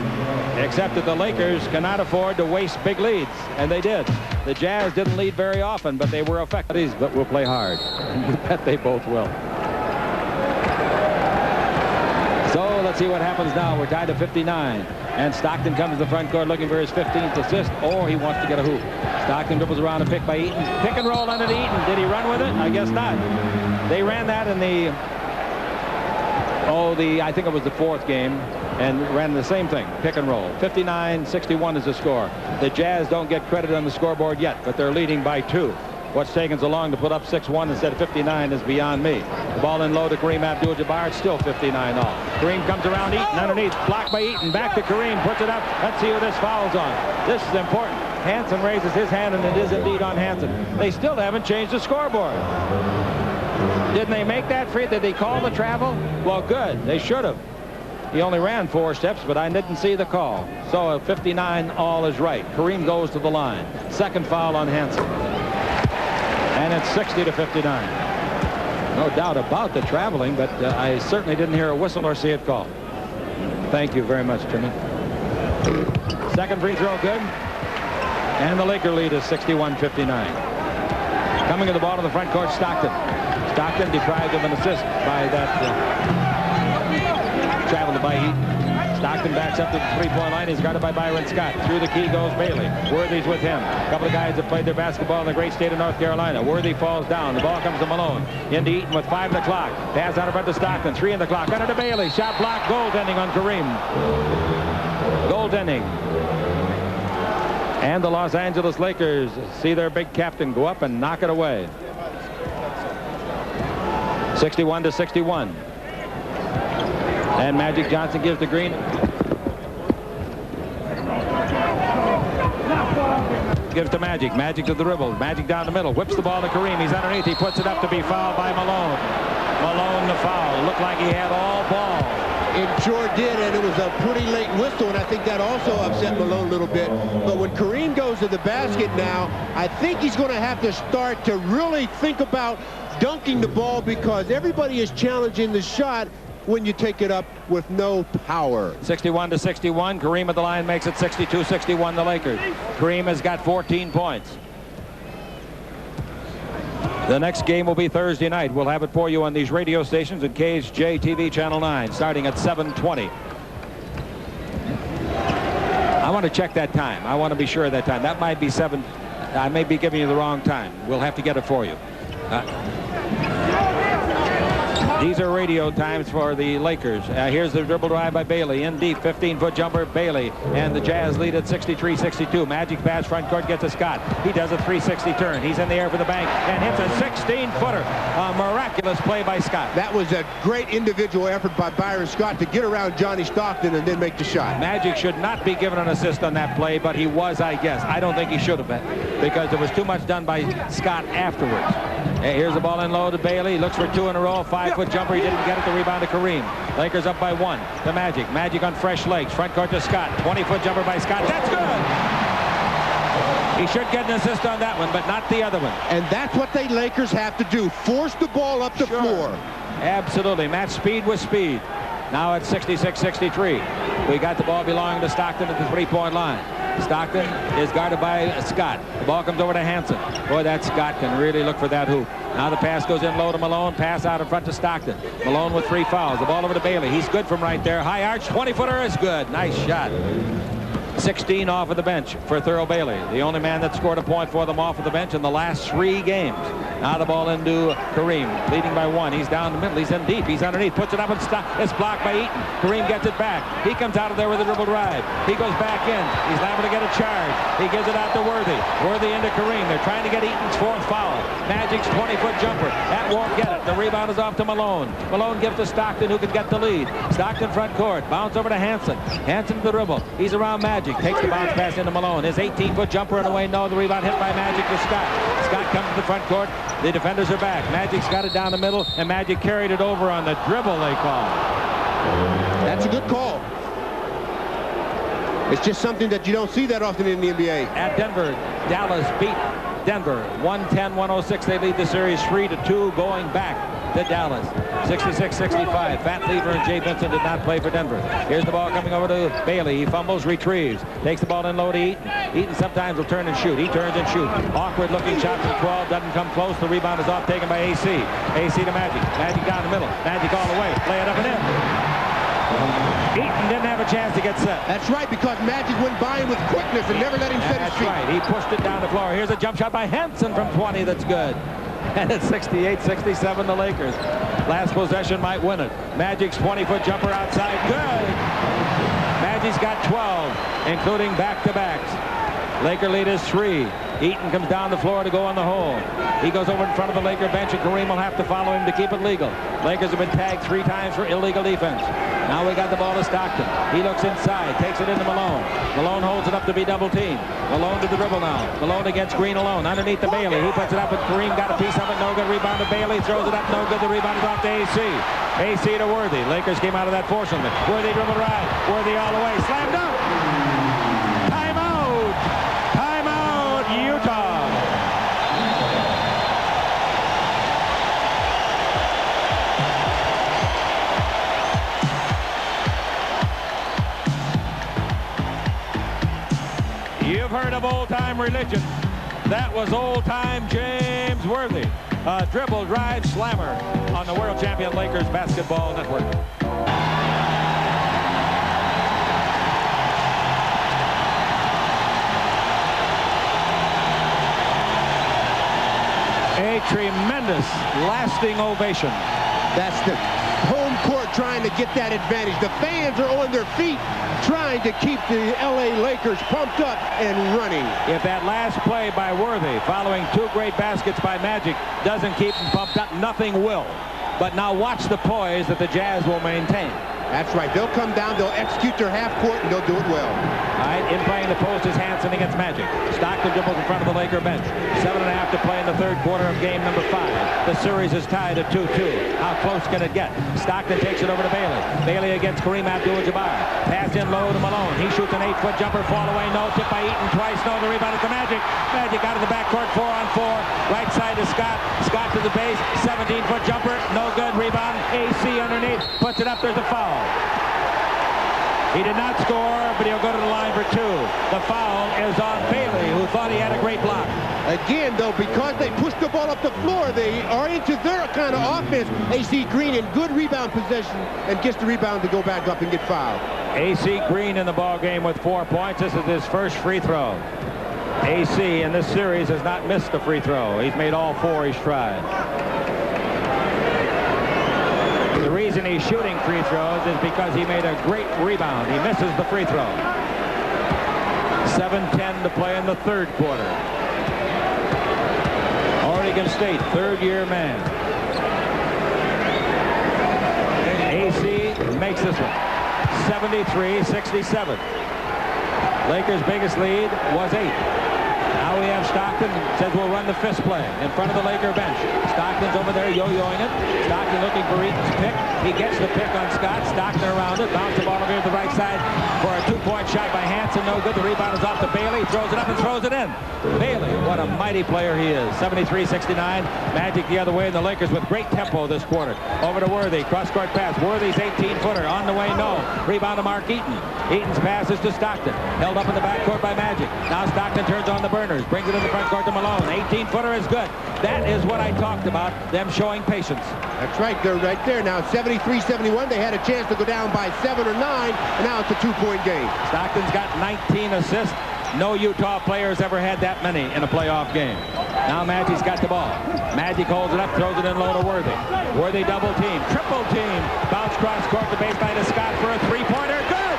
except that the Lakers cannot afford to waste big leads, and they did. The Jazz didn't lead very often, but they were effective. But will play hard. You bet they both will. So let's see what happens now. We're tied to 59. And Stockton comes to the front court looking for his 15th assist, or he wants to get a hoop. Stockton dribbles around a pick by Eaton. Pick and roll under to Eaton. Did he run with it? I guess not. They ran that in I think it was the 4th game, and ran the same thing, pick and roll. 59-61 is the score. The Jazz don't get credit on the scoreboard yet, but they're leading by 2. What's taken so long to put up 6-1 instead of 59 is beyond me. The ball in low to Kareem Abdul Jabbar. It's still 59 all. Kareem comes around Eaton underneath. Blocked by Eaton. Back to Kareem. Puts it up. Let's see who this foul's on. This is important. Hansen raises his hand, and it is indeed on Hansen. They still haven't changed the scoreboard. Didn't they make that free? Did they call the travel? Well, good. They should have. He only ran 4 steps, but I didn't see the call. So 59 all is right. Kareem goes to the line. Second foul on Hansen. And it's 60-59. No doubt about the traveling, but I certainly didn't hear a whistle or see it called. Thank you very much, Jimmy. Second free throw good. And the Laker lead is 61-59. Coming to the ball in the front court, Stockton. Stockton deprived of an assist by that travel by Eaton. Stockton backs up to the 3-point line. He's guarded by Byron Scott. Through the key goes Bailey. Worthy's with him. A couple of guys that played their basketball in the great state of North Carolina. Worthy falls down. The ball comes to Malone. Into Eaton with 5 on the clock. Pass out in front to Stockton. 3 on the clock. Under to Bailey. Shot block. Goaltending on Kareem. Goaltending. And the Los Angeles Lakers see their big captain go up and knock it away. 61-61. And Magic Johnson gives the green. Gives to Magic. Magic to the dribble. Magic down the middle. Whips the ball to Kareem. He's underneath. He puts it up to be fouled by Malone. Malone the foul. Looked like he had all ball. It sure did, and it was a pretty late whistle, and I think that also upset Malone a little bit. But when Kareem goes to the basket now, I think he's going to have to start to really think about dunking the ball, because everybody is challenging the shot when you take it up with no power. 61-61. Kareem at the line makes it 62-61, the Lakers. Kareem has got 14 points. The next game will be Thursday night. We'll have it for you on these radio stations at KHJ TV Channel 9, starting at 7:20. I want to check that time. I want to be sure of that time. That might be 7. I may be giving you the wrong time. We'll have to get it for you. These are radio times for the Lakers. Here's the dribble drive by Bailey. In deep, 15-foot jumper, Bailey. And the Jazz lead at 63-62. Magic pass front court gets to Scott. He does a 360 turn. He's in the air for the bank and hits a 16-footer. A miraculous play by Scott. That was a great individual effort by Byron Scott to get around Johnny Stockton and then make the shot. Magic should not be given an assist on that play, but he was, I guess. I don't think he should have been, because there was too much done by Scott afterwards. Here's the ball in low to Bailey. Looks for 2 in a row. 5-foot jumper. He didn't get it. The rebound to Kareem. Lakers up by 1. The Magic. Magic on fresh legs. Front court to Scott. 20-foot jumper by Scott. That's good. He should get an assist on that one, but not the other one. And that's what the Lakers have to do. Force the ball up the floor. Absolutely. Match speed with speed. Now it's 66-63. We got the ball belonging to Stockton at the three-point line. Stockton is guarded by Scott. The ball comes over to Hansen. Boy, that Scott can really look for that hoop. Now the pass goes in low to Malone. Pass out in front to Stockton. Malone with 3 fouls. The ball over to Bailey. He's good from right there. High arch, 20-footer is good. Nice shot. 16 off of the bench for Thurl Bailey, the only man that scored a point for them off of the bench in the last 3 games. Now the ball into Kareem, leading by 1. He's down the middle. He's in deep. He's underneath. Puts it up and it's blocked by Eaton. Kareem gets it back. He comes out of there with a dribble drive. He goes back in. He's liable to get a charge. He gives it out to Worthy. Worthy into Kareem. They're trying to get Eaton's 4th foul. Magic's 20-foot jumper. That won't get it. The rebound is off to Malone. Malone gives to Stockton, who can get the lead. Stockton front court. Bounce over to Hansen. Hansen to the dribble. He's around Magic. Takes the bounce pass into Malone. His 18-foot jumper and away. No, the rebound hit by Magic to Scott. Scott comes to the front court. The defenders are back. Magic's got it down the middle, and Magic carried it over on the dribble they call. That's a good call. It's just something that you don't see that often in the NBA. At Denver, Dallas beat Denver 110-106. They lead the series 3-2 going back to Dallas. 66-65. Pat Lever and Jay Vincent did not play for Denver. Here's the ball coming over to Bailey. He fumbles, retrieves. Takes the ball in low to Eaton. Eaton sometimes will turn and shoot. He turns and shoots. Awkward looking shot from 12. Doesn't come close. The rebound is off, taken by AC. AC to Magic. Magic down the middle. Magic all the way. Play it up and in. Eaton didn't have a chance to get set. That's right, because Magic went by him with quickness and never let him set his feet. That's right. He pushed it down the floor. Here's a jump shot by Hansen from 20. That's good. And it's 68-67, the Lakers. Last possession might win it. Magic's 20-foot jumper outside. Good. Magic's got 12, including back-to-backs. Laker lead is 3. Eaton comes down the floor to go on the hole. He goes over in front of the Laker bench, and Kareem will have to follow him to keep it legal. Lakers have been tagged 3 times for illegal defense. Now we got the ball to Stockton. He looks inside, takes it into Malone. Malone holds it up to be double-teamed. Malone to the dribble now. Malone against Green alone. Underneath the Bailey. He puts it up, and Kareem got a piece of it. No good. Rebound to Bailey. Throws it up. No good. The rebound is off to AC. AC to Worthy. Lakers came out of that fortunately. Worthy dribble right. Worthy all the way. Slammed up. Timeout. Timeout, Utah. You've heard of old-time religion. That was old-time James Worthy. A dribble drive slammer on the world champion Lakers basketball network. A tremendous lasting ovation. That's the home court trying to get that advantage. The fans are on their feet trying to keep the LA Lakers pumped up and running. If that last play by Worthy, following 2 great baskets by Magic, doesn't keep them pumped up, nothing will. But now watch the poise that the Jazz will maintain. That's right. They'll come down, they'll execute their half court, and they'll do it well. All right, in playing the post is Hansen against Magic. Stockton dribbles in front of the Laker bench. 7.5 to play in the third quarter of game number 5. The series is tied at 2-2. How close can it get? Stockton takes it over to Bailey. Bailey against Kareem Abdul Jabbar. Pass in low to Malone. He shoots an 8-foot jumper, fall away, no. Tip by Eaton twice, no. The rebound at the Magic. Magic out of the backcourt, 4-on-4. Right side to Scott. Scott to the base. 17-foot jumper, no good. Rebound. AC underneath. Puts it up. There's a foul. He did not score, but he'll go to the line for 2. The foul is on Bailey, who thought he had a great block. Again, though, because they pushed the ball up the floor, they are into their kind of offense. AC Green in good rebound possession and gets the rebound to go back up and get fouled. AC Green in the ball game with 4 points. This is his first free throw. AC in this series has not missed a free throw. He's made all 4 he's tried. The reason he's shooting free throws is because he made a great rebound. He misses the free throw. 7:10 to play in the third quarter. Oregon State, third-year man. AC makes this one. 73-67. Lakers' biggest lead was 8. Now we have Stockton, says we'll run the fist play in front of the Laker bench. Stockton's over there yo-yoing it. Stockton looking for Eaton's pick. He gets the pick on Scott. Stockton around it. Bounce the ball over here to the right side for a 2-point shot by Hansen. No good. The rebound is off to Bailey. Throws it up and throws it in. Bailey, what a mighty player he is. 73-69. Magic the other way, and the Lakers with great tempo this quarter. Over to Worthy. Cross-court pass. Worthy's 18-footer. On the way, no. Rebound to Mark Eaton. Eaton's pass is to Stockton. Held up in the backcourt by Magic. Now Stockton turns on the burners. Brings it in the front court to Malone. 18-footer is good. That is what I talked about, them showing patience. That's right. They're right there now. 73-71. They had a chance to go down by 7 or 9, and now it's a 2-point game. Stockton's got 19 assists. No Utah players ever had that many in a playoff game. Now Magic's got the ball. Magic holds it up, throws it in low to Worthy. Worthy double team, triple team. Bounce cross court to baseline to Scott for a 3-pointer. Good!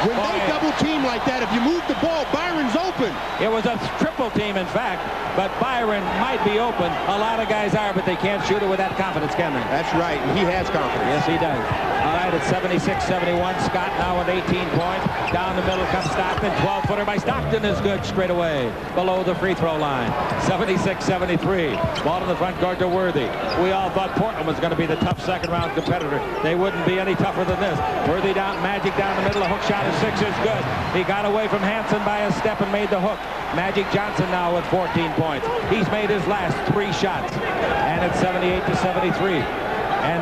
When they double team like that, if you move the ball, Byron's open. It was a triple team, in fact, but Byron might be open. A lot of guys are, but they can't shoot it with that confidence, can they? That's right, and he has confidence. Yes, he does. All right, it's 76-71. Scott now with 18 points. Down the middle comes Stockton. 12-footer by Stockton is good straight away, below the free throw line. 76-73. Ball in the front court to Worthy. We all thought Portland was going to be the tough second-round competitor. They wouldn't be any tougher than this. Worthy down, Magic down the middle. A hook shot is 6 is good. He got away from Hansen by a step and made the hook. Magic Johnson now with 14 points. He's made his last 3 shots. And it's 78-73. And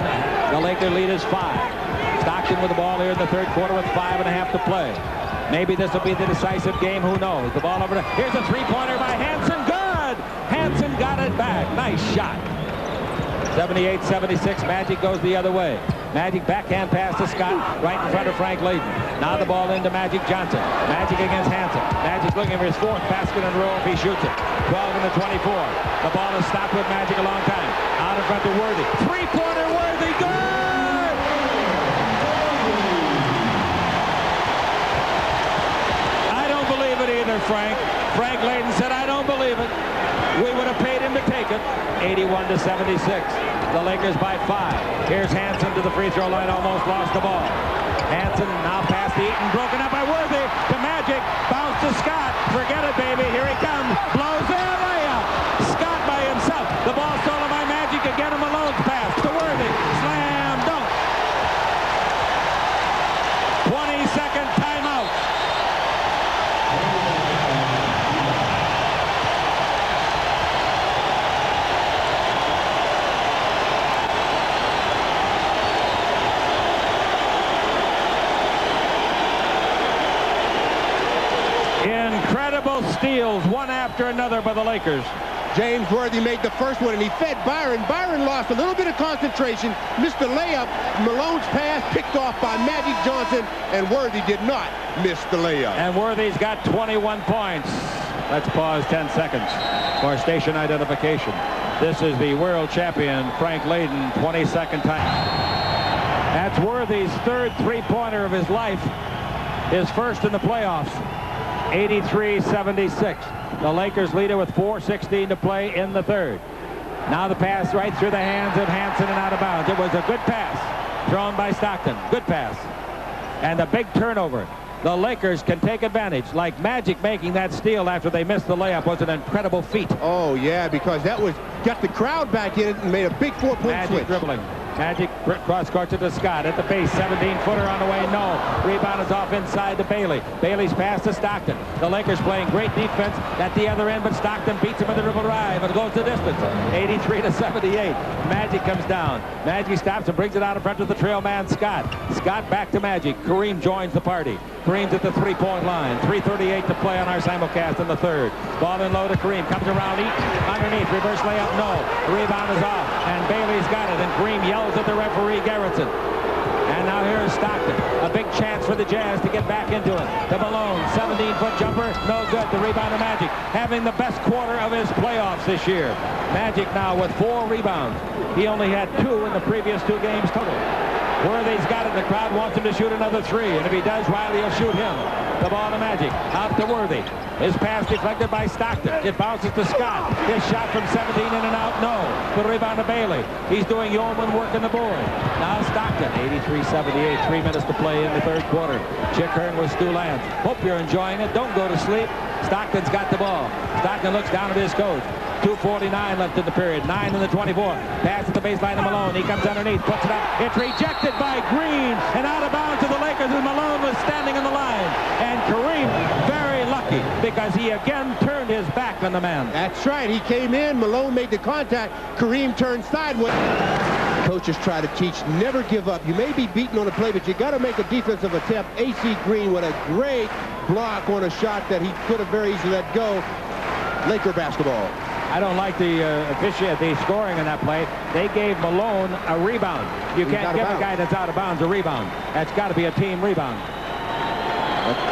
the Laker lead is 5. Stockton with the ball here in the third quarter with 5.5 to play. Maybe this will be the decisive game. Who knows? The ball over to... Here's a 3-pointer by Hansen. Good! Hansen got it back. Nice shot. 78-76. Magic goes the other way. Magic backhand pass to Scott right in front of Frank Layden. Now the ball into Magic Johnson. Magic against Hansen. Magic's looking for his 4th basket in a row if he shoots it. 12 in the 24. The ball is stopped with Magic a long time. Out in front to Worthy. 3-pointer Worthy. Good! I don't believe it either, Frank. Frank Layden said, I don't believe it. We would have paid him to take it. 81-76. The Lakers by 5. Here's Hansen to the free throw line. Almost lost the ball. Hansen now past the Eaton. Broken up by Worthy. To Magic. Bounce to Scott. Forget it, baby. Here he comes. Blows the layup. Scott by himself. The ball stolen by Magic. Again, a Malone's pass to Worthy. Slam dunk. 20-second timeout. Incredible steals, one after another by the Lakers. James Worthy made the first one, and he fed Byron. Byron lost a little bit of concentration, missed the layup. Malone's pass picked off by Magic Johnson, and Worthy did not miss the layup. And Worthy's got 21 points. Let's pause 10 seconds for station identification. This is the world champion, Frank Layden, 22nd time. That's Worthy's 3rd 3-pointer of his life. His first in the playoffs. 83-76. The Lakers lead it with 4:16 to play in the third. Now the pass right through the hands of Hansen and out of bounds. It was a good pass thrown by Stockton. Good pass. And a big turnover. The Lakers can take advantage. Like Magic making that steal after they missed the layup was an incredible feat. Oh, yeah, because that was got the crowd back in it and made a big 4-point Magic switch. dribbling. Magic cross-court to Scott at the base. 17-footer on the way. No. Rebound is off inside to Bailey. Bailey's pass to Stockton. The Lakers playing great defense at the other end, but Stockton beats him with a dribble drive and goes the distance. 83-78. Magic comes down. Magic stops and brings it out in front of the trail man, Scott. Scott back to Magic. Kareem joins the party. Kareem's at the three-point line. 3:38 to play on our simulcast in the third. Ball in low to Kareem. Comes around Eaton. Underneath. Reverse layup. No. The rebound is off. And Bailey's got it. And Kareem yells at the referee, Garrettson. And now here is Stockton. A big chance for the Jazz to get back into it. The Malone, 17-foot jumper. No good. The rebound of Magic. Having the best quarter of his playoffs this year. Magic now with 4 rebounds. He only had 2 in the previous 2 games total. Worthy's got it. The crowd wants him to shoot another 3. And if he does, Riley will shoot him. The ball to Magic. Out to Worthy. His pass deflected by Stockton. It bounces to Scott. His shot from 17 in and out. No. The rebound to Bailey. He's doing yeoman work in the board. Now Stockton. 83-78. 3 minutes to play in the third quarter. Chick Hearn with Stu Lance. Hope you're enjoying it. Don't go to sleep. Stockton's got the ball. Stockton looks down at his coach. 2:49 left in the period. 9 in the 24. Pass at the baseline to Malone. He comes underneath, puts it up. It's rejected by Green and out of bounds to the Lakers, and Malone was standing on the line. And Kareem very lucky because he again turned his back on the man. That's right. He came in. Malone made the contact. Kareem turned sideways. Coaches try to teach, never give up. You may be beaten on a play, but you got to make a defensive attempt. A.C. Green with a great block on a shot that he could have very easily let go. Laker basketball. I don't like the scoring in that play. They gave Malone a rebound. You can't give a guy that's out of bounds a rebound. That's got to be a team rebound.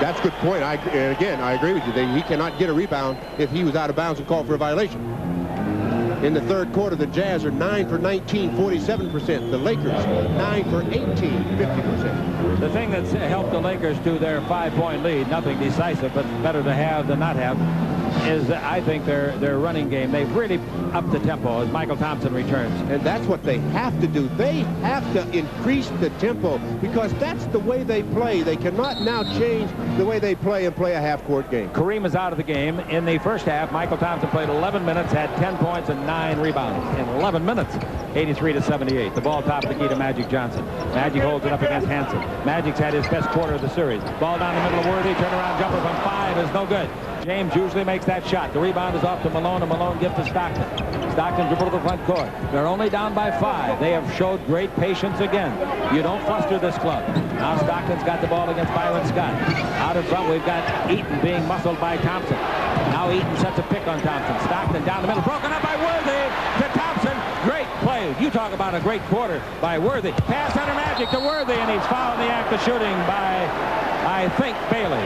That's a good point. Again, I agree with you. He cannot get a rebound if he was out of bounds and called for a violation. In the third quarter, the Jazz are 9 for 19, 47%. The Lakers, 9 for 18, 50%. The thing that's helped the Lakers to their 5-point lead, nothing decisive, but better to have than not have, is I think their running game. They've really upped the tempo as Michael Thompson returns. And that's what they have to do. They have to increase the tempo because that's the way they play. They cannot now change the way they play and play a half-court game. Kareem is out of the game. In the first half, Michael Thompson played 11 minutes, had 10 points and 9 rebounds in 11 minutes. 83-78. The ball top of the key to Magic Johnson. Magic holds it up against Hansen. Magic's had his best quarter of the series. Ball down the middle of Worthy. Turnaround jumper from 5 is no good. James usually makes that shot. The rebound is off to Malone, and Malone gives to Stockton. Stockton dribble to the front court. They're only down by 5. They have showed great patience again. You don't fluster this club. Now Stockton's got the ball against Byron Scott. Out in front, we've got Eaton being muscled by Thompson. Now Eaton sets a pick on Thompson. Stockton down the middle, broken up by Worthy to Thompson. Great play. You talk about a great quarter by Worthy. Pass under Magic to Worthy, and he's fouled in the act of shooting by, I think, Bailey.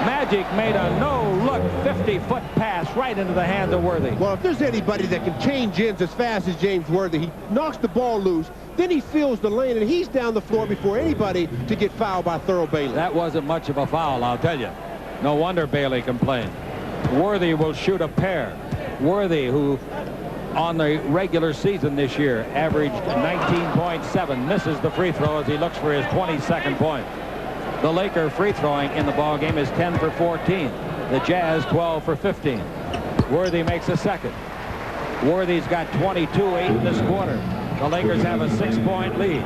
Magic made a no-look 50-foot pass right into the hands of Worthy. Well, if there's anybody that can change ends as fast as James Worthy, he knocks the ball loose, then he fills the lane, and he's down the floor before anybody to get fouled by Thurl Bailey. That wasn't much of a foul, I'll tell you. No wonder Bailey complained. Worthy will shoot a pair. Worthy, who on the regular season this year averaged 19.7, misses the free throw as he looks for his 22nd point. The Laker free throwing in the ball game is 10 for 14. The Jazz 12 for 15. Worthy makes a second. Worthy's got 22-8 in this quarter. The Lakers have a 6-point lead.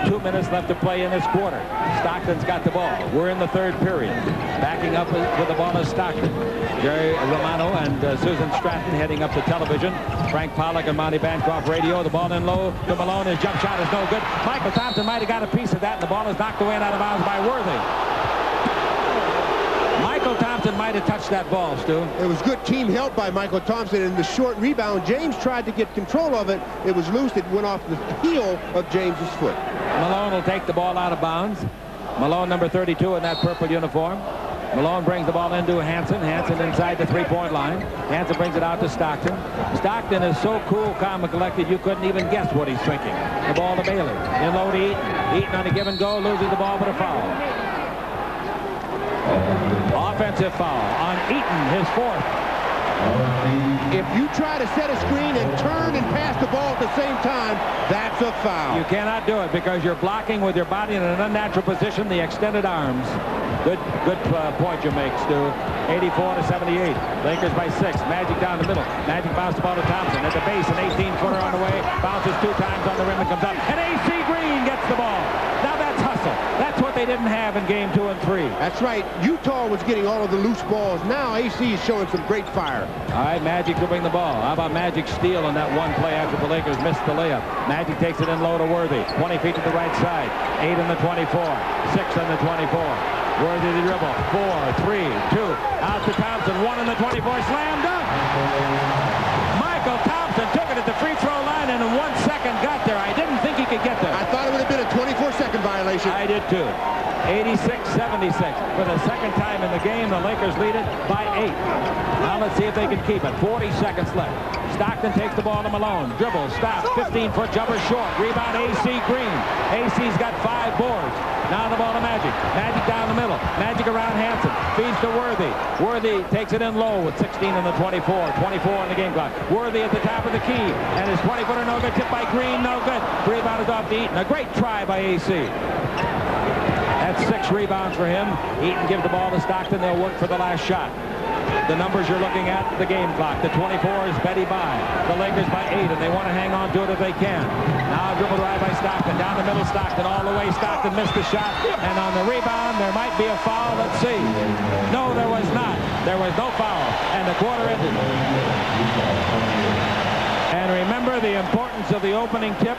2 minutes left to play in this quarter. Stockton's got the ball. We're in the third period. Backing up with the ball is Stockton. Jerry Romano and Susan Stratton heading up to television. Frank Pollock and Monty Bancroft radio. The ball in low to Malone. His jump shot is no good. Michael Thompson might have got a piece of that, and the ball is knocked away and out of bounds by Worthy. Michael Thompson might have touched that ball, Stu. It was good team help by Michael Thompson in the short rebound. James tried to get control of it. It was loose. It went off the heel of James's foot. Malone will take the ball out of bounds. Malone, number 32 in that purple uniform. Malone brings the ball into Hansen. Hansen inside the three-point line. Hansen brings it out to Stockton. Stockton is so cool, calm, and collected, you couldn't even guess what he's thinking. The ball to Bailey. In low to Eaton. Eaton on a give and go, loses the ball, but a foul. Offensive foul on Eaton, his 4th. If you try to set a screen and turn and pass the ball at the same time, that's a foul. You cannot do it because you're blocking with your body in an unnatural position, the extended arms. Good point you make, Stu. 84-78. Lakers by 6. Magic down the middle. Magic bounced the ball to Thompson. At the base, an 18-footer on the way. Bounces 2 times on the rim and comes up. And A.C. Green gets the ball. Now that's hustle. That's what they didn't have in game 2 and 3. That's right. Utah was getting all of the loose balls. Now A.C. is showing some great fire. All right, Magic to bring the ball. How about Magic steal on that one play after the Lakers missed the layup? Magic takes it in low to Worthy. 20 feet to the right side. 8 on the 24. 6 on the 24. Worthy the dribble. 4, 3, 2. Out to Thompson. 1 on the 24. Slam dunk. Michael Thompson took it at the free throw line and in 1 second got there. I didn't think he could get there. I thought it would have been a 24-second violation. I did too. 86-76. For the second time in the game, the Lakers lead it by 8. Now let's see if they can keep it. 40 seconds left. Stockton takes the ball to Malone. Dribble, stop, 15-foot jumper short. Rebound A.C. Green. A.C.'s got 5 boards. Now the ball to Magic. Magic down the middle. Magic around Hansen. Feeds to Worthy. Worthy takes it in low with 16 on the 24. 24 on the game clock. Worthy at the top of the key. And his 20-footer no good. Tipped by Green, no good. Rebound is off to Eaton. A great try by A.C. That's 6 rebounds for him. Eaton gives the ball to Stockton. They'll work for the last shot. The numbers you're looking at, the game clock. The 24 is Betty by. The Lakers by 8, and they want to hang on to it if they can. Now a dribble drive by Stockton. Down the middle, Stockton all the way. Stockton missed the shot. And on the rebound, there might be a foul. Let's see. No, there was not. There was no foul. And the quarter ended. And remember the importance of the opening tip.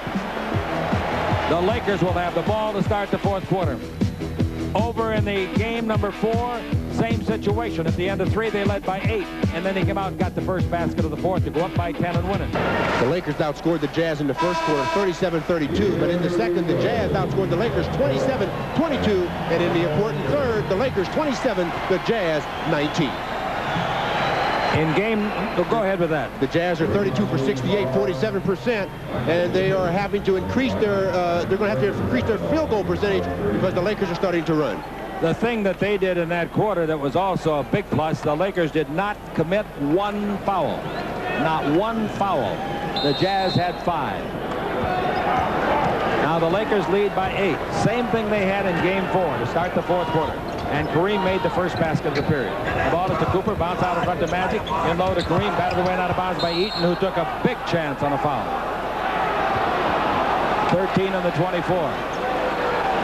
The Lakers will have the ball to start the 4th quarter. Over in the game number 4, same situation. At the end of 3, they led by 8. And then they came out and got the first basket of the 4th to go up by 10 and win it. The Lakers outscored the Jazz in the first quarter 37-32. But in the second, the Jazz outscored the Lakers 27-22. And in the important third, the Lakers 27, the Jazz 19. In game, go ahead with that. The Jazz are 32 for 68, 47%, and they are having to increase their, they're going to have to increase their field goal percentage because the Lakers are starting to run. The thing that they did in that quarter that was also a big plus, the Lakers did not commit 1 foul. Not 1 foul. The Jazz had 5. Now the Lakers lead by 8. Same thing they had in game 4 to start the 4th quarter. And Kareem made the first basket of the period. The ball is to Cooper, bounce out in front to Magic, in low to Kareem, batted away and out of bounds by Eaton, who took a big chance on a foul. 13 on the 24.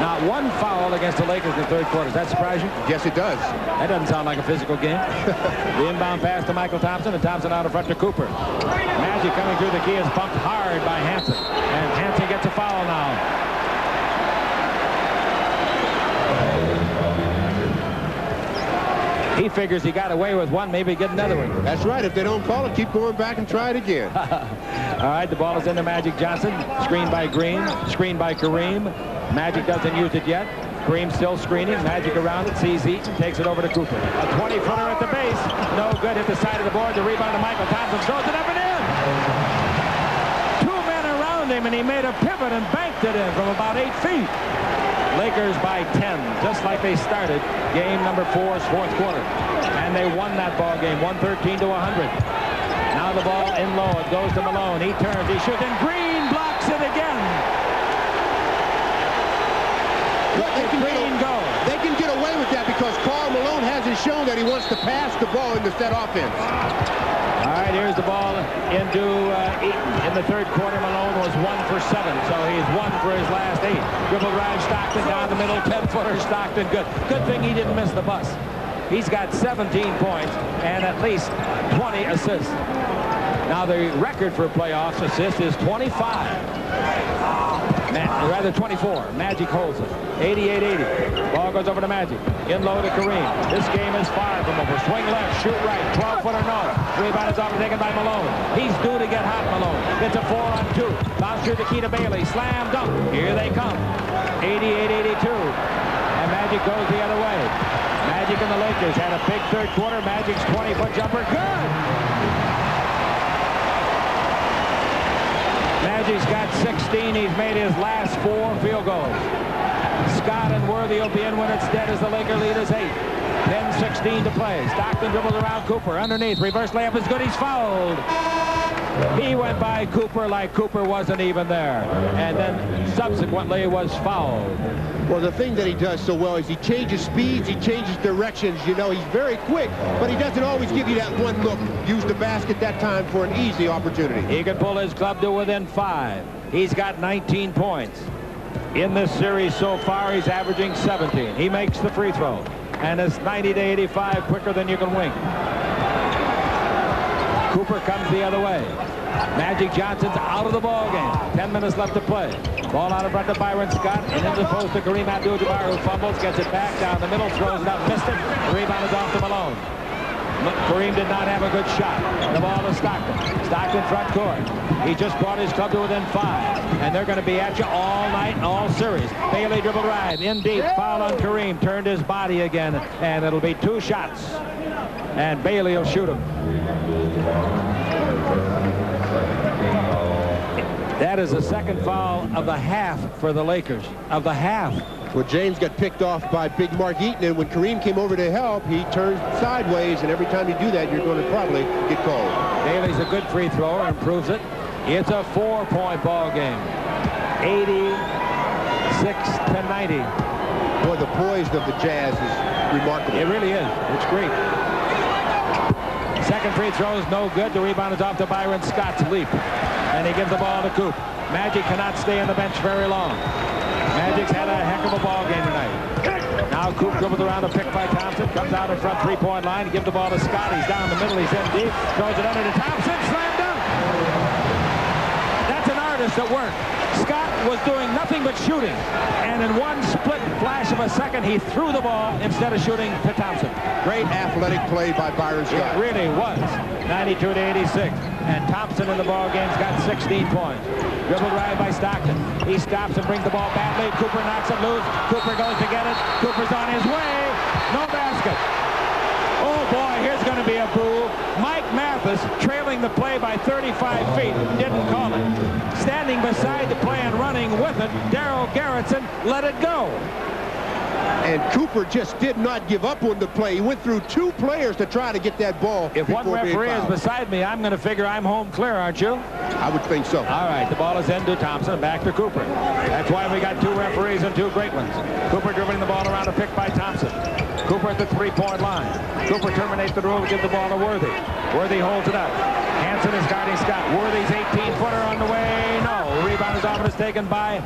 Not 1 foul against the Lakers in the 3rd quarter. Does that surprise you? Yes, it does. That doesn't sound like a physical game. The inbound pass to Michael Thompson, and Thompson out in front to Cooper. Magic coming through the key is bumped hard by Hansen. And Hansen gets a foul now. He figures he got away with 1, maybe get another one. That's right. If they don't call it, keep going back and try it again. All right, the ball is into Magic Johnson. Screened by Green. Screened by Kareem. Magic doesn't use it yet. Kareem still screening. Magic around it. Sees Eaton. Takes it over to Cooper. A 20-footer at the base. No good. Hit the side of the board. The rebound to Michael Thompson. Throws it up and in. 2 men around him, and he made a pivot and banked it in from about 8 feet. Lakers by 10, just like they started game number 4's 4th quarter. And they won that ball game, 113-100. Now the ball in low, it goes to Malone. He turns, he shoots, and Green blocks it again. Well, they can get away with that because Karl Malone hasn't shown that he wants to pass the ball in the set offense. All right, here's the ball into Eaton. In the 3rd quarter, Malone was 1 for 7, so he's 1 for his last 8. Dribble drive, Stockton down the middle, 10-footer, Stockton, good. Good thing he didn't miss the bus. He's got 17 points and at least 20 assists. Now the record for playoffs assists is 25. Rather 24. Magic holds it. 88-80. Ball goes over to Magic. In low to Kareem. This game is far from over. Swing left, shoot right. 12-footer no. Rebound is overtaken by Malone. He's due to get hot, Malone. It's a 4-on-2. Bounce through the key to Bailey. Slam dunk. Here they come. 88-82. And Magic goes the other way. Magic and the Lakers had a big 3rd quarter. Magic's 20-foot jumper. Good! Magic's got 16. He's made his last 4 field goals. Scott and Worthy will be in when it's dead as the Laker lead is 8. 10:16 to play. Stockton dribbles around Cooper. Underneath. Reverse layup is good. He's fouled. He went by Cooper like Cooper wasn't even there. And then subsequently was fouled. Well, the thing that he does so well is he changes speeds, he changes directions. You know, he's very quick, but he doesn't always give you that one look. Use the basket that time for an easy opportunity. He can pull his club to within 5. He's got 19 points. In this series so far, he's averaging 17. He makes the free throw. And it's 90 to 85 quicker than you can wink. Cooper comes the other way. Magic Johnson's out of the ball game. 10 minutes left to play. Ball out in front to Byron Scott, and into the post to Kareem Abdul Jabbar, who fumbles, gets it back down the middle, throws it up, missed it. The rebound is off to Malone. Kareem did not have a good shot. The ball to Stockton. Stockton front court. He just brought his club to within 5, and they're going to be at you all night, all series. Bailey dribble drive in deep, foul on Kareem, turned his body again, and it'll be 2 shots, and Bailey will shoot him. That is the second foul of the half for the Lakers. Of the half. Well, James got picked off by Big Mark Eaton, and when Kareem came over to help, he turned sideways, and every time you do that, you're going to probably get called. Bailey's a good free thrower, improves it. It's a 4-point ball game. 86 to 90. Boy, the poise of the Jazz is remarkable. It really is. It's great. Second free throw is no good. The rebound is off to Byron Scott's leap. And he gives the ball to Coop. Magic cannot stay on the bench very long. Magic's had a heck of a ball game tonight. Now Coop dribbles around a pick by Thompson. Comes out in front 3-point line. Gives the ball to Scott. He's down the middle. He's in deep. Throws it under to Thompson. Slam dunk. That's an artist at work. Scott was doing nothing but shooting. And in one split flash of a second, he threw the ball instead of shooting to Thompson. Great athletic play by Byron Scott. It really was. 92 to 86. And Thompson in the ball game's got 16 points. Dribble drive by Stockton. He stops and brings the ball badly. Cooper knocks it loose. Cooper goes to get it. Cooper's on his way. No basket. Oh boy, here's going to be a boo. Mike Mathis, trailing the play by 35 feet, didn't call it. Standing beside the play and running with it, Darryl Garretson let it go. And Cooper just did not give up on the play. He went through 2 players to try to get that ball. If one referee is beside me, I'm going to figure I'm home clear, aren't you? I would think so. All right, the ball is in to Thompson, back to Cooper. That's why we got 2 referees and 2 great ones. Cooper dribbling the ball around a pick by Thompson. Cooper at the 3-point line. Cooper terminates the rule to give the ball to Worthy. Worthy holds it up. Hanson is guarding Scott. Worthy's 18-footer on the way. No. Rebound is off and is taken by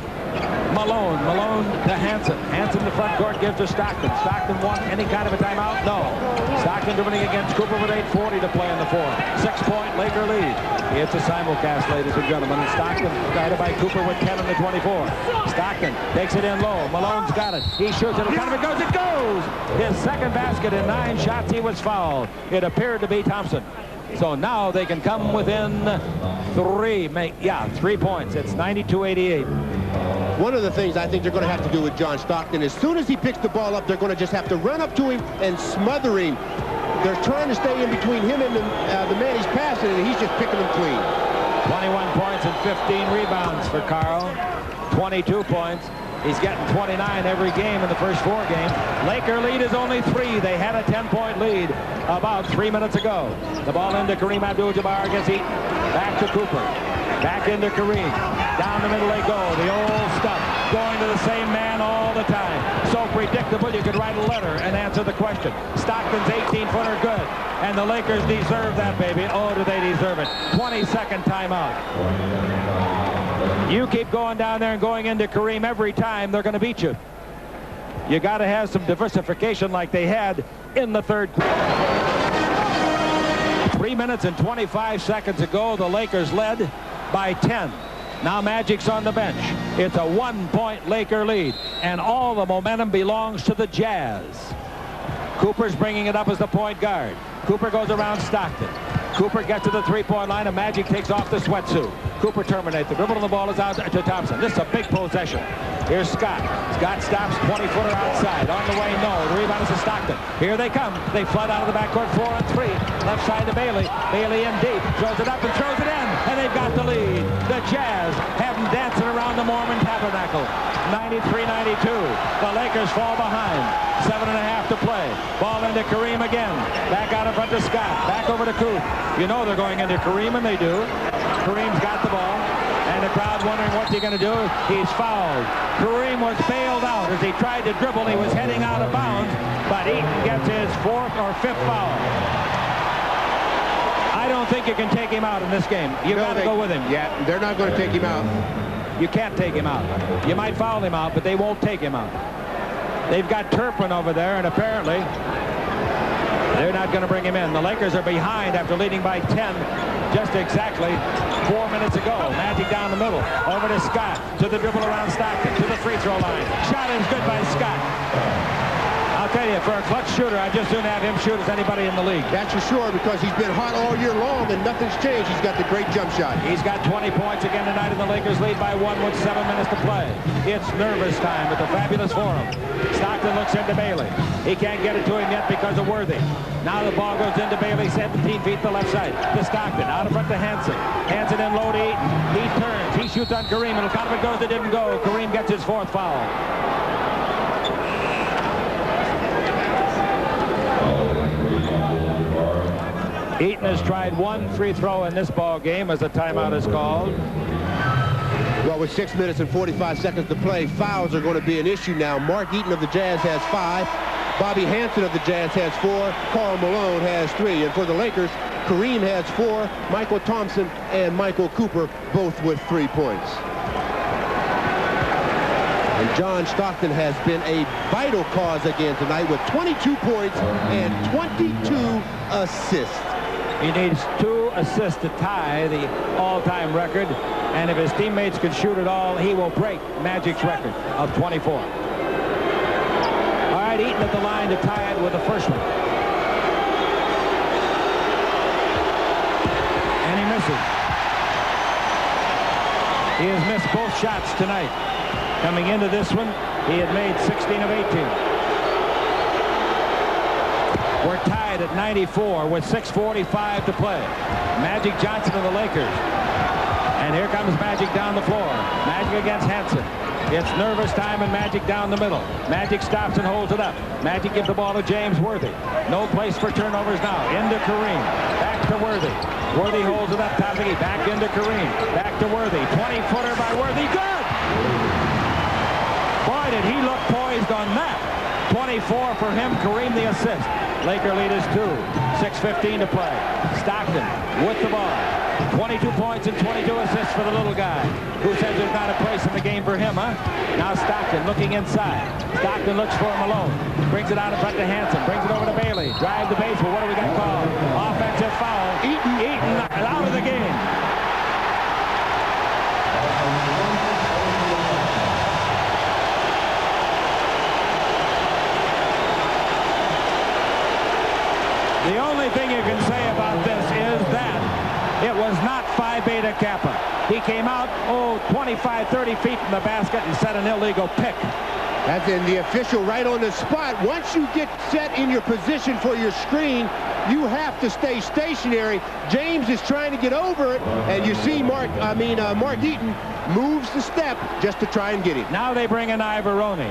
Malone. Malone to Hanson. Hanson the front court gives to Stockton. Stockton won any kind of a timeout? No. Stockton dribbling against Cooper with 8:40 to play in the 4th. 6-point Laker lead. It's a simulcast, ladies and gentlemen. And Stockton guided by Cooper with 10 in the 24. Stockton takes it in low. Malone's got it. He shoots it. In front of it goes. It goes! His second basket in 9 shots. He was fouled. It appeared to be Thompson. So now they can come within 3 points. It's 92-88. One of the things I think they're going to have to do with John Stockton, as soon as he picks the ball up, they're going to just have to run up to him and smother him. They're trying to stay in between him and the man he's passing, and he's just picking them clean. 21 points and 15 rebounds for Karl. 22 points. He's getting 29 every game in the first 4 games. Laker lead is only 3. They had a 10-point lead about 3 minutes ago. The ball into Kareem Abdul Jabbar against Eaton. Back to Cooper. Back into Kareem. Down the middle they go. The old stuff. Going to the same man all the time. So predictable you could write a letter and answer the question. Stockton's 18-footer good. And the Lakers deserve that, baby. Oh, do they deserve it. 22nd timeout. You keep going down there and going into Kareem every time, they're going to beat you. You got to have some diversification like they had in the 3rd quarter. 3 minutes and 25 seconds ago, the Lakers led by 10. Now Magic's on the bench. It's a 1-point Laker lead, and all the momentum belongs to the Jazz. Cooper's bringing it up as the point guard. Cooper goes around Stockton. Cooper gets to the 3-point line, and Magic takes off the sweatsuit. Cooper terminates. The dribble and the ball is out to Thompson. This is a big possession. Here's Scott. Scott stops, 20-footer outside. On the way, no. The rebound is to Stockton. Here they come. They flood out of the backcourt, 4-on-3. Left side to Bailey. Bailey in deep. Throws it up and throws it in. And they've got the lead. The Jazz have them dancing around the Mormon Tabernacle. 93-92. The Lakers fall behind. 7.5 to play. Ball into Kareem again. Back out in front to Scott. Back over to Coop. You know they're going into Kareem, and they do. Kareem's got the ball. And the crowd wondering what's he going to do. He's fouled. Kareem was bailed out as he tried to dribble. He was heading out of bounds, but Eaton gets his 4th or 5th foul. I don't think you can take him out in this game. You've got to go with him. Yeah, they're not going to take him out. You can't take him out. You might foul him out, but they won't take him out. They've got Turpin over there, and apparently they're not going to bring him in. The Lakers are behind after leading by 10 just exactly 4 minutes ago. Magic down the middle. Over to Scott. To the dribble around Stockton. To the free throw line. Shot is good by Scott. I'll tell you, for a clutch shooter, I'd just soon have him shoot as anybody in the league. That's for sure, because he's been hot all year long and nothing's changed. He's got the great jump shot. He's got 20 points again tonight, and the Lakers lead by 1 with 7 minutes to play. It's nervous time at the Fabulous Forum. Stockton looks into Bailey. He can't get it to him yet because of Worthy. Now the ball goes into Bailey, 17 feet to the left side. To Stockton, out in front to Hansen. Hansen in low to Eaton. He turns. He shoots on Kareem, and kind of it goes, it didn't go. Kareem gets his 4th foul. Eaton has tried 1 free throw in this ball game as a timeout is called. Well, with 6 minutes and 45 seconds to play, fouls are going to be an issue now. Mark Eaton of the Jazz has 5. Bobby Hansen of the Jazz has 4. Karl Malone has 3. And for the Lakers, Kareem has 4. Michael Thompson and Michael Cooper both with 3 points. And John Stockton has been a vital cause again tonight with 22 points and 22 assists. He needs 2 assists to tie the all-time record, and if his teammates can shoot it all, he will break Magic's record of 24. All right, Eaton at the line to tie it with the first one. And he misses. He has missed both shots tonight. Coming into this one, he had made 16 of 18. We're tied at 94 with 6:45 to play. Magic Johnson of the Lakers. And here comes Magic down the floor. Magic against Hansen. It's nervous time, and Magic down the middle. Magic stops and holds it up. Magic gives the ball to James Worthy. No place for turnovers now. Into Kareem. Back to Worthy. Worthy holds it up top of the key. Back into Kareem. Back to Worthy. 20-footer by Worthy. Good! Boy, did he look poised on that. 24 for him. Kareem the assist. Laker lead is 2. 6:15 to play. Stockton with the ball. 22 points and 22 assists for the little guy. Who says there's not a place in the game for him, huh? Now Stockton looking inside. Stockton looks for Malone. Brings it out in front to Hansen. Brings it over to Bailey. Drive the baseball. What do we got called? Offensive foul. Eaton out of the game. The only thing you can say about this is that it was not Phi Beta Kappa. He came out, 25, 30 feet from the basket and set an illegal pick. That's in the official right on the spot. Once you get set in your position for your screen, you have to stay stationary. James is trying to get over it, and you see Mark Eaton moves the step just to try and get him. Now they bring in Ivoroni.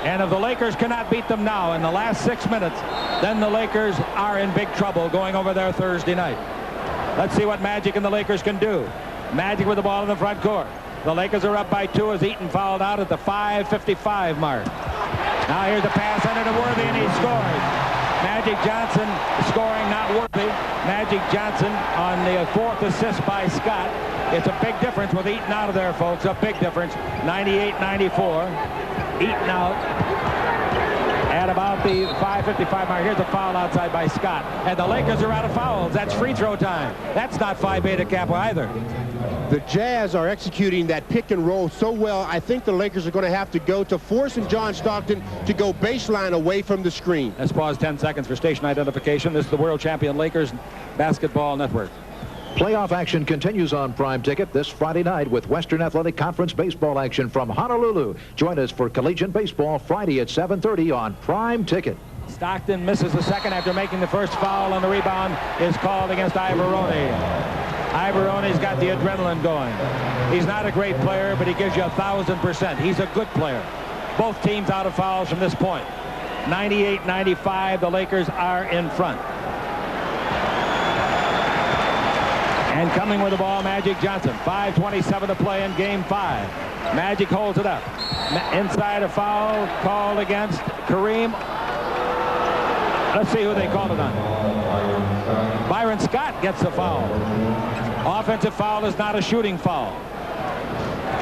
And if the Lakers cannot beat them now in the last 6 minutes, then the Lakers are in big trouble going over there Thursday night. Let's see what Magic and the Lakers can do. Magic with the ball in the front court. The Lakers are up by 2 as Eaton fouled out at the 5:55 mark. Now here's a pass under to Worthy, and he scores. Magic Johnson scoring, not Worthy. Magic Johnson on the 4th assist by Scott. It's a big difference with Eaton out of there, folks. A big difference. 98-94. Eaton out at about the 5:55 mark. Here's a foul outside by Scott. And the Lakers are out of fouls. That's free throw time. That's not Phi Beta Kappa either. The Jazz are executing that pick and roll so well, I think the Lakers are going to have to go to forcing John Stockton to go baseline away from the screen. Let's pause 10 seconds for station identification. This is the world champion Lakers Basketball Network. Playoff action continues on Prime Ticket this Friday night with Western Athletic Conference baseball action from Honolulu. Join us for Collegiate Baseball Friday at 7:30 on Prime Ticket. Stockton misses the second after making the first foul, and the rebound is called against Ivoroni. Ivoroni's got the adrenaline going. He's not a great player, but he gives you 1,000%. He's a good player. Both teams out of fouls from this point. 98-95. The Lakers are in front. And coming with the ball, Magic Johnson. 5:27 to play in game 5. Magic holds it up. Inside, a foul called against Kareem. Let's see who they called it on. Byron Scott gets the foul. Offensive foul is not a shooting foul.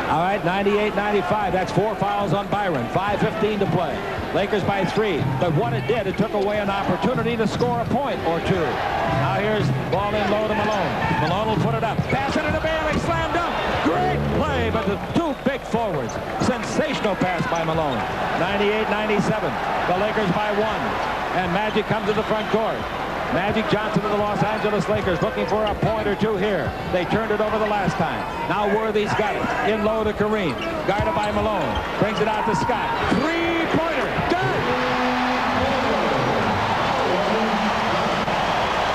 All right, 98-95. That's 4 fouls on Byron. 5:15 to play. Lakers by 3. But what it did, it took away an opportunity to score a point or 2. Now here's ball in low to Malone. Malone will put it up. Pass it into Bailey. Slam dunk. Great play, but the 2 big forwards. Sensational pass by Malone. 98-97. The Lakers by 1. And Magic comes to the front court. Magic Johnson of the Los Angeles Lakers looking for a point or 2 here. They turned it over the last time. Now Worthy's got it. In low to Kareem. Guarded by Malone. Brings it out to Scott. 3-pointer. Good!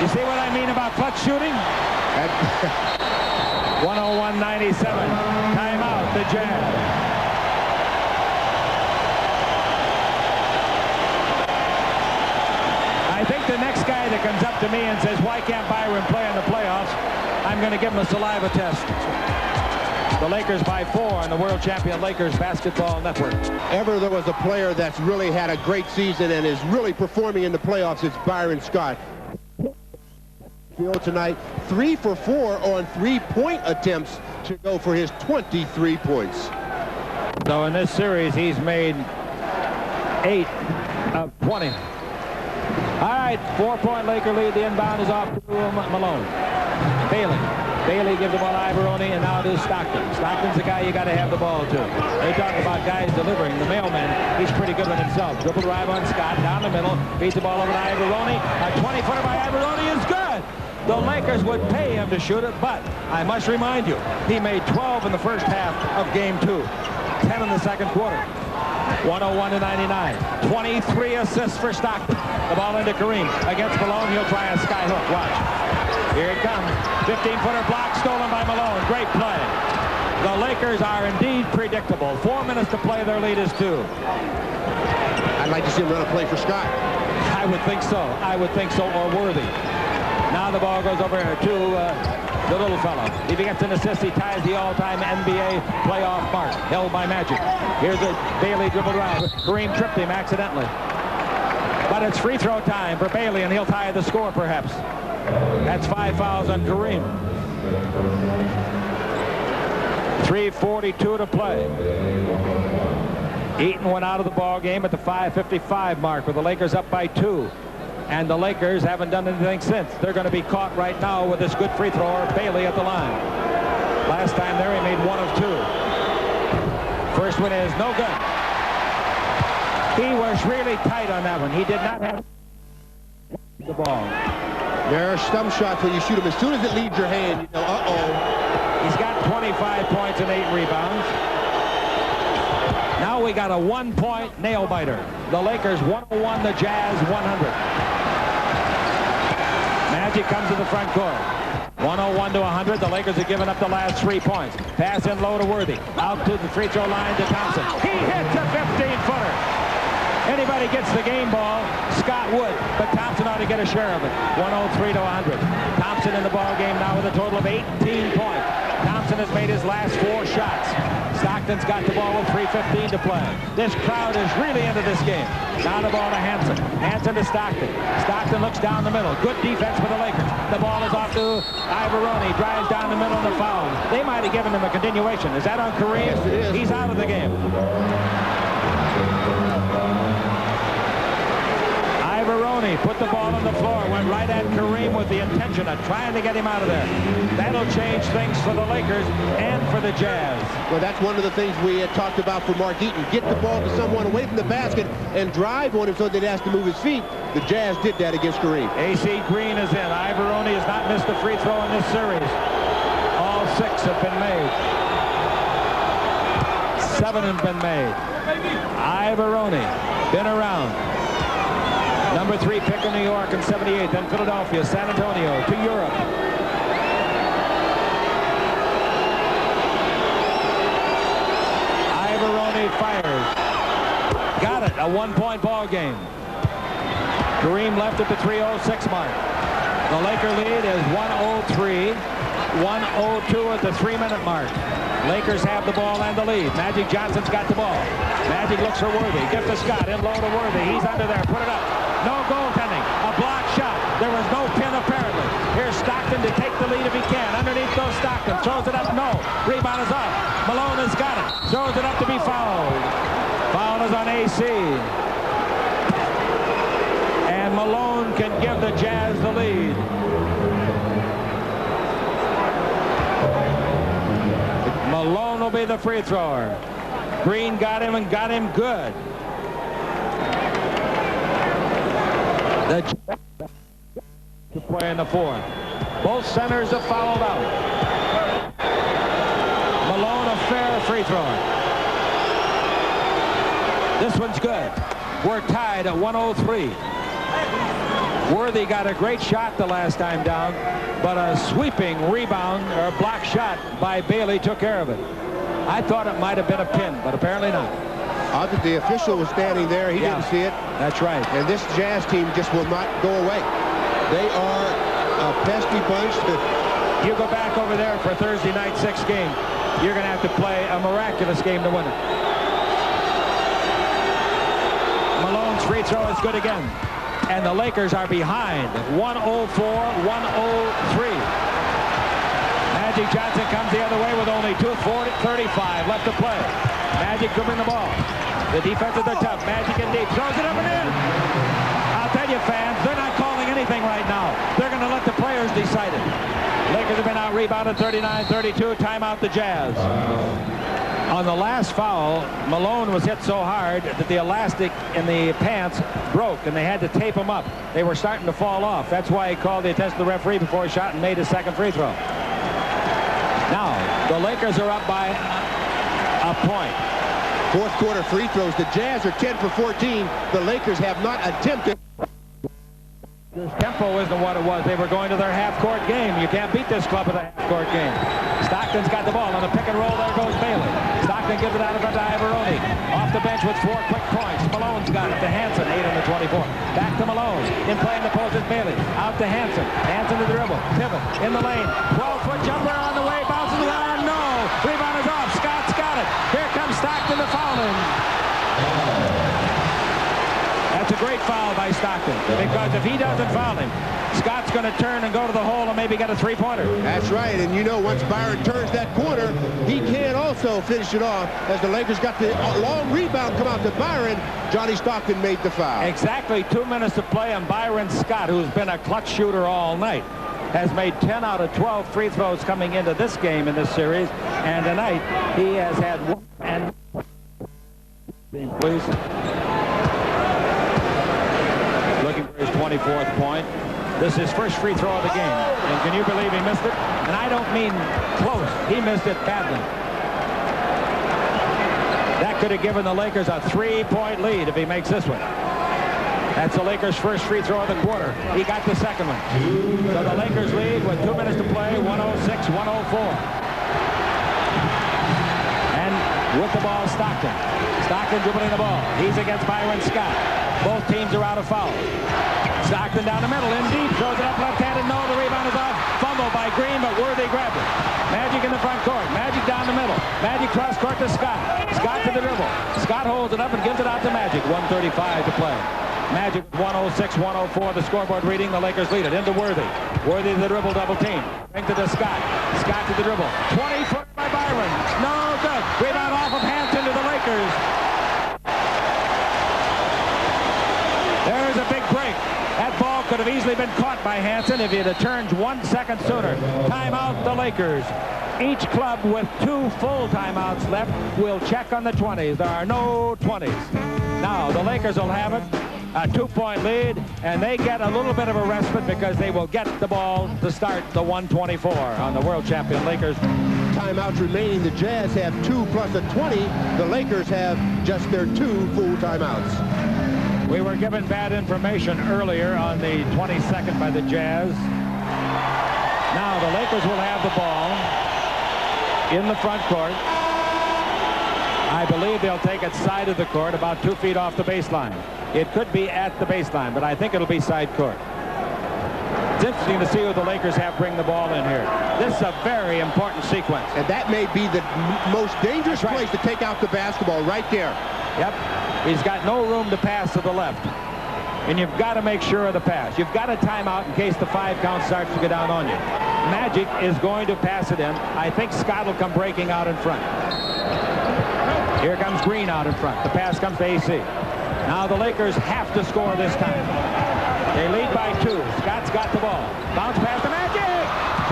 You see what I mean about clutch shooting? 101-97. Timeout, the Jazz. I think the next guy that comes up to me and says, why can't Byron play in the playoffs? I'm going to give him a saliva test. The Lakers by 4 on the world champion Lakers Basketball Network. Ever there was a player that's really had a great season and is really performing in the playoffs, it's Byron Scott. Field tonight, 3 for 4 on 3-point attempts to go for his 23 points. So in this series, he's made 8 of 20. All right, 4-point Laker lead. The inbound is off to Malone. Bailey gives the ball to Ivoroni, and now to Stockton. Stockton's the guy you got to have the ball to. They talk about guys delivering. The mailman, he's pretty good with himself. Dribble drive on Scott, down the middle, feeds the ball over to Ivoroni. A 20-footer by Ivoroni is good. The Lakers would pay him to shoot it, but I must remind you, he made 12 in the first half of game 2, 10 in the second quarter. 101-99. 23 assists for Stockton. The ball into Kareem. Against Malone, he'll try a sky hook. Watch. Here it comes. 15-footer block stolen by Malone. Great play. The Lakers are indeed predictable. 4 minutes to play. Their lead is 2. I'd like to see him run a play for Scott. I would think so. I would think so, or Worthy. Now the ball goes over to the little fellow. If he gets an assist, he ties the all-time NBA playoff mark, held by Magic. Here's a Bailey dribble drive. Kareem tripped him accidentally. But it's free throw time for Bailey, and he'll tie the score, perhaps. That's 5 fouls on Kareem. 3:42 to play. Eaton went out of the ball game at the 5:55 mark with the Lakers up by 2. And the Lakers haven't done anything since. They're going to be caught right now with this good free thrower, Bailey, at the line. Last time there, he made 1 of 2. First one is no good. He was really tight on that one. He did not have the ball. There are some shots when you shoot them. As soon as it leaves your hand, you know, uh-oh. He's got 25 points and 8 rebounds. Now we got a 1-point nail-biter. The Lakers 101, the Jazz 100. Magic comes to the front court. 101 to 100. The Lakers have given up the last 3 points. Pass in low to Worthy. Out to the free throw line to Thompson. He hits a 15-footer. Anybody gets the game ball, Scott would, but Thompson ought to get a share of it. 103 to 100. Thompson in the ball game now with a total of 18 points. Thompson has made his last 4 shots. Stockton's got the ball with 3:15 to play. This crowd is really into this game. Now the ball to Hanson. Hanson to Stockton. Stockton looks down the middle. Good defense for the Lakers. The ball is off to Ivoroni. Drives down the middle of the foul. They might have given him a continuation. Is that on Kareem? Yes, it is. He's out of the game. Ivoroni put the ball on the floor, went right at Kareem with the intention of trying to get him out of there. That'll change things for the Lakers and for the Jazz. Well, that's one of the things we had talked about for Mark Eaton. Get the ball to someone away from the basket and drive on him so that he has to move his feet. The Jazz did that against Kareem. AC Green is in. Ivoroni has not missed a free throw in this series. All 6 have been made. 7 have been made. Ivoroni, been around. Number 3 pick in New York in '78, then Philadelphia, San Antonio, to Europe. Ivoroni fires. Got it. a one-point ball game. Kareem left at the 3:06 mark. The Laker lead is 103, 102 at the 3-minute mark. Lakers have the ball and the lead. Magic Johnson's got the ball. Magic looks for Worthy. Gives to Scott. In low to Worthy. He's under there. Put it up. No goaltending. A block shot. There was no pin apparently. Here's Stockton to take the lead if he can. Underneath goes Stockton. Throws it up. No. Rebound is off. Malone has got it. Throws it up to be fouled. Foul is on AC. And Malone can give the Jazz the lead. Malone will be the free thrower. Green got him and got him good. The Jazz to play in the fourth. Both centers have fouled out. Malone a fair free thrower. This one's good. We're tied at 103. Worthy got a great shot the last time down, but a sweeping rebound or block shot by Bailey took care of it. I thought it might have been a pin, but apparently not. The official was standing there. He didn't see it. That's right. And this Jazz team just will not go away. They are a pesky bunch. You go back over there for Thursday night 6 game. You're going to have to play a miraculous game to win it. Malone's free throw is good again. And the Lakers are behind 104-103. Magic Johnson comes the other way with only 2:35 left to play. Magic dribbling the ball. The defense at the top. Magic in deep. Throws it up and in. I'll tell you, fans, they're not calling anything right now. They're going to let the players decide it. Lakers have been out-rebounded 39-32. Timeout the Jazz. On the last foul, Malone was hit so hard that the elastic in the pants broke, and they had to tape him up. They were starting to fall off. That's why he called the attention of the referee before he shot and made his second free throw. Now, the Lakers are up by a point. Fourth quarter free throws. The Jazz are 10 for 14. The Lakers have not attempted. This tempo isn't what it was. They were going to their half-court game. You can't beat this club with a half-court game. Stockton's got the ball on the pick and roll. There goes Bailey. Stockton gives it out in front to Ivoroni. Off the bench with 4 quick points. Malone's got it to Hansen. 8 on the 24. Back to Malone. In play in the post is Bailey. Out to Hansen. Hansen to the dribble. Pivot in the lane. 12-foot jumper on the way. Bounces around. No. Rebound is off. Scott's got it. Here comes Stockton to foul him. That's a great foul by Stockton, because if he doesn't foul him, Scott's going to turn and go to the hole and maybe get a three-pointer. That's right, and you know once Byron turns that corner, he can also finish it off. As the Lakers got the long rebound come out to Byron, Johnny Stockton made the foul. Exactly 2 minutes to play, and Byron Scott, who's been a clutch shooter all night, has made 10 out of 12 free throws coming into this game in this series, and tonight he has had one. And please. Looking for his 24th point. This is his first free throw of the game. And can you believe he missed it? And I don't mean close. He missed it badly. That could have given the Lakers a 3-point lead if he makes this one. That's the Lakers' first free throw of the quarter. He got the second one. So the Lakers lead with 2 minutes to play, 106-104. And with the ball, Stockton. Stockton dribbling the ball. He's against Byron Scott. Both teams are out of foul. Stockton down the middle, in deep, throws it up left-handed. No, the rebound is off. Fumble by Green, but Worthy grabbed it. Magic in the front court. Magic down the middle. Magic cross court to Scott. Scott to the dribble. Scott holds it up and gives it out to Magic. 1:35 to play. Magic 106-104. The scoreboard reading. The Lakers lead it into Worthy. Worthy to the dribble, double team. Brings it to Scott. Scott to the dribble. 20-foot by Byron. No good. Rebound off of Hansen to the Lakers. There's a big break. That ball could have easily been caught by Hansen if he had turned 1 second sooner. Timeout the Lakers. Each club with 2 full timeouts left will check on the 20s. There are no 20s. Now the Lakers will have it. A 2-point lead, and they get a little bit of a respite because they will get the ball to start the 124 on the world champion Lakers. Timeouts remaining. The Jazz have 2 plus a 20. The Lakers have just their 2 full timeouts. We were given bad information earlier on the 22nd by the Jazz. Now the Lakers will have the ball in the front court. I believe they'll take it side of the court, about 2 feet off the baseline. It could be at the baseline, but I think it'll be side court. It's interesting to see who the Lakers have bring the ball in here. This is a very important sequence. And that may be the most dangerous place to take out the basketball, right there. Yep. He's got no room to pass to the left. And you've got to make sure of the pass. You've got a timeout in case the 5 count starts to go down on you. Magic is going to pass it in. I think Scott will come breaking out in front. Here comes Green out in front. The pass comes to AC. Now the Lakers have to score this time. They lead by 2. Scott's got the ball. Bounce pass to Magic.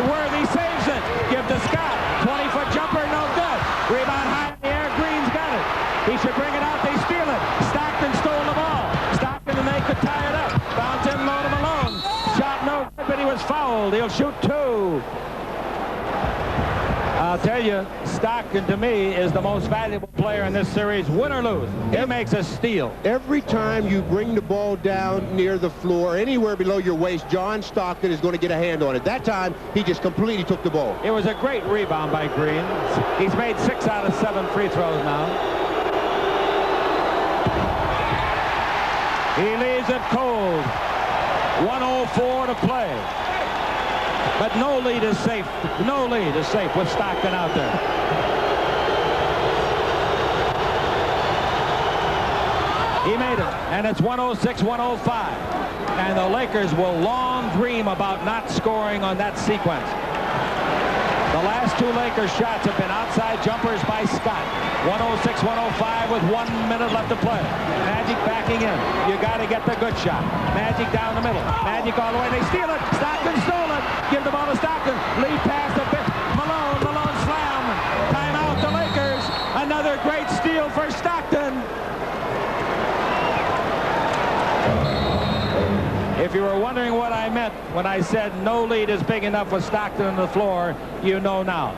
Worthy saves it. Give to Scott. 20-foot jumper, no good. Rebound high in the air. Green's got it. He should bring it out. They steal it. Stockton stole the ball. Stockton and they could tie it up. Bounce in low to Malone. Shot no good, but he was fouled. He'll shoot 2. I'll tell you, Stockton to me is the most valuable player in this series, win or lose. He makes a steal. Every time you bring the ball down near the floor, anywhere below your waist, John Stockton is going to get a hand on it. That time, he just completely took the ball. It was a great rebound by Green. He's made 6 out of 7 free throws now. He leaves it cold. 1:04 to play. But no lead is safe. No lead is safe with Stockton out there. He made it, and it's 106-105. And the Lakers will long dream about not scoring on that sequence. The last 2 Lakers shots have been outside jumpers by Scott. 106-105 with 1 minute left to play. Magic backing in. You got to get the good shot. Magic down the middle. Magic all the way. They steal it. Stockton stole it. Give the ball to Stockton. Lead pass to Malone. Malone slam. Timeout the Lakers. Another great steal for Stockton. If you were wondering what I meant when I said no lead is big enough with Stockton on the floor, you know now.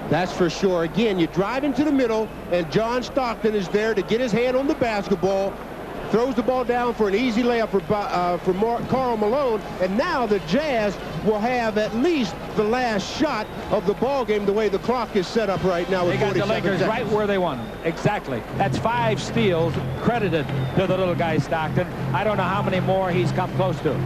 That's for sure. Again, you drive into the middle, and John Stockton is there to get his hand on the basketball, throws the ball down for an easy layup for Karl Malone, and now the Jazz will have at least the last shot of the ball game the way the clock is set up right now. They got the Lakers right where they want them. Exactly. That's 5 steals credited to the little guy Stockton. I don't know how many more he's come close to.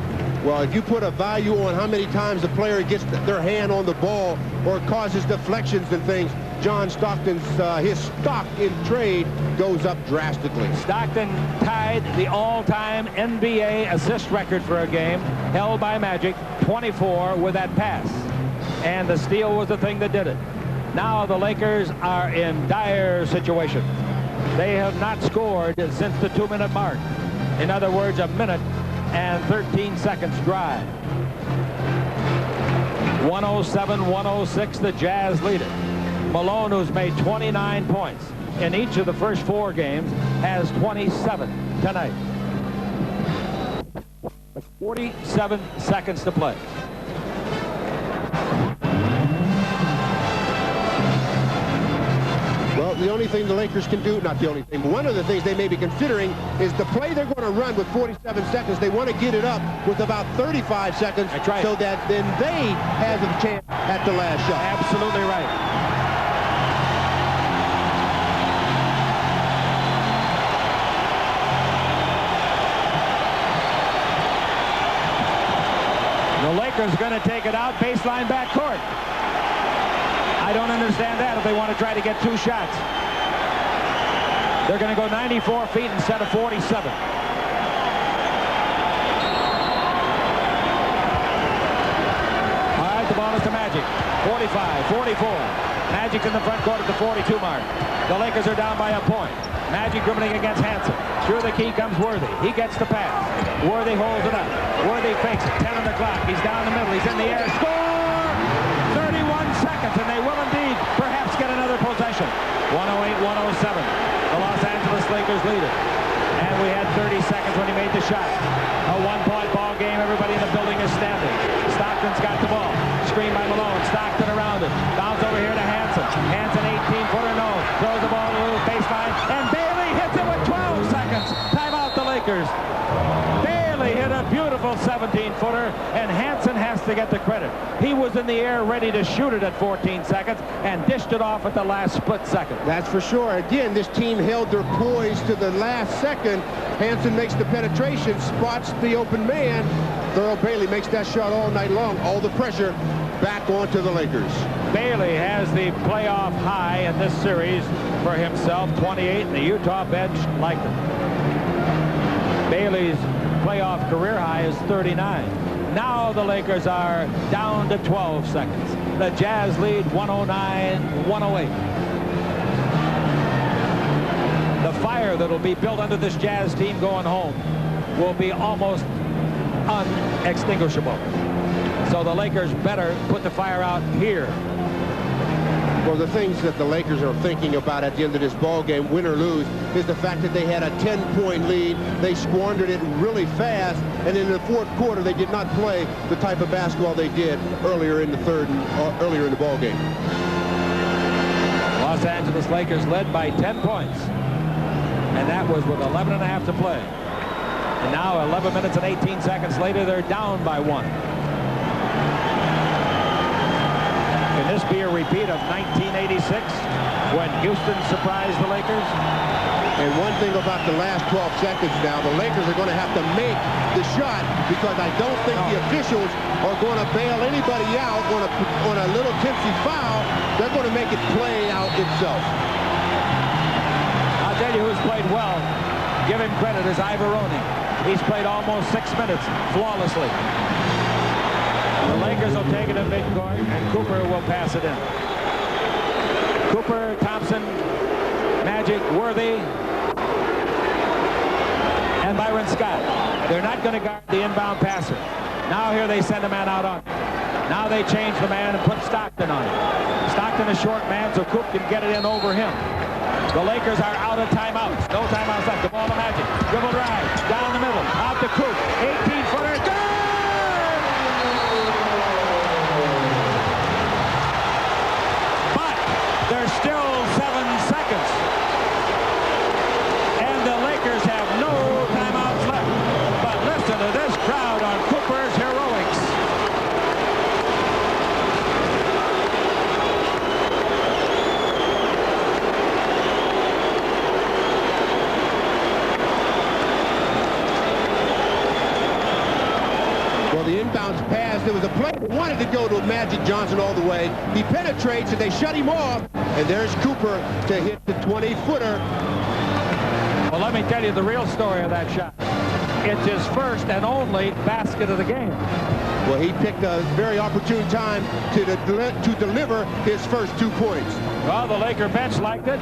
Well, if you put a value on how many times a player gets their hand on the ball or causes deflections and things, John Stockton's his stock in trade goes up drastically. Stockton tied the all-time NBA assist record for a game, held by Magic, 24 with that pass. And the steal was the thing that did it. Now the Lakers are in dire situation. They have not scored since the 2-minute mark. In other words, a minute and 13 seconds dry. 107-106, the Jazz lead it. Malone, who's made 29 points in each of the first 4 games, has 27 tonight. 47 seconds to play. Well, the only thing the Lakers can do, not the only thing, but one of the things they may be considering is the play they're going to run with 47 seconds. They want to get it up with about 35 seconds. That's right. So that then they have a chance at the last shot. Absolutely right. The Lakers are going to take it out, baseline backcourt. I don't understand that if they want to try to get 2 shots. They're going to go 94 feet instead of 47. All right, the ball is to Magic. 45, 44. Magic in the front court at the 42 mark. The Lakers are down by a point. Magic dribbling against Hansen. Through the key comes Worthy. He gets the pass. Worthy holds it up. Worthy fakes it. 10 on the clock. He's down the middle. He's in the air. Score! 31 seconds, and they will indeed perhaps get another possession. 108-107. The Los Angeles Lakers lead it. And we had 30 seconds when he made the shot. A 1-point ball game. Everybody in the building is standing. Stockton's got the ball. Screen by Malone. Stockton around it. Bounce over here to Hansen. Hansen 18-footer no. Throws the ball to the baseline. And Bailey hits it with 12 seconds. Timeout the Lakers. Bailey hit a beautiful 17-footer. And Hansen has to get the credit. He was in the air ready to shoot it at 14 seconds and dished it off at the last split second. That's for sure. Again, this team held their poise to the last second. Hansen makes the penetration, spots the open man. Thurl Bailey makes that shot all night long. All the pressure back onto the Lakers. Bailey has the playoff high in this series for himself, 28, and the Utah bench liked it. Bailey's playoff career high is 39. Now the Lakers are down to 12 seconds. The Jazz lead 109-108. The fire that'll be built under this Jazz team going home will be almost unextinguishable. So the Lakers better put the fire out here. Well, the things that the Lakers are thinking about at the end of this ball game, win or lose, is the fact that they had a 10-point lead. They squandered it really fast, and in the fourth quarter, they did not play the type of basketball they did earlier in the third and earlier in the ball game. Los Angeles Lakers led by 10 points, and that was with 11.5 to play. And now 11 minutes and 18 seconds later, they're down by 1. Can this be a repeat of 1986 when Houston surprised the Lakers? And one thing about the last 12 seconds now, the Lakers are going to have to make the shot, because I don't think the officials are going to bail anybody out on a little tipsy foul. They're going to make it play out itself. I'll tell you who's played well. Give him credit, is Ivoroni. He's played almost 6 minutes flawlessly. The Lakers will take it in midcourt, and Cooper will pass it in. Cooper, Thompson, Magic, Worthy, and Byron Scott. They're not going to guard the inbound passer. Now here they send a man out on him. Now they change the man and put Stockton on him. Stockton a short man, so Coop can get it in over him. The Lakers are out of timeouts. No timeouts left. The ball to Magic. Dribble drive. Down the middle. Out to Coop. 18-footer. Good! There's still 7 seconds. And the Lakers have no timeouts left. But listen to this crowd on Cooper's heroics. Well, the inbounds pass, there was a play that wanted to go to Magic Johnson all the way. He penetrates, and they shut him off. And there's Cooper to hit the 20-footer. Well, let me tell you the real story of that shot. It's his first and only basket of the game. Well, he picked a very opportune time to deliver his first 2 points. Well, the Laker bench liked it,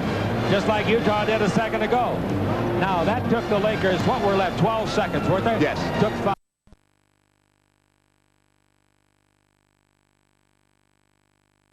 just like Utah did a second ago. Now, that took the Lakers, what were left, 12 seconds, weren't they? Yes. Took 5.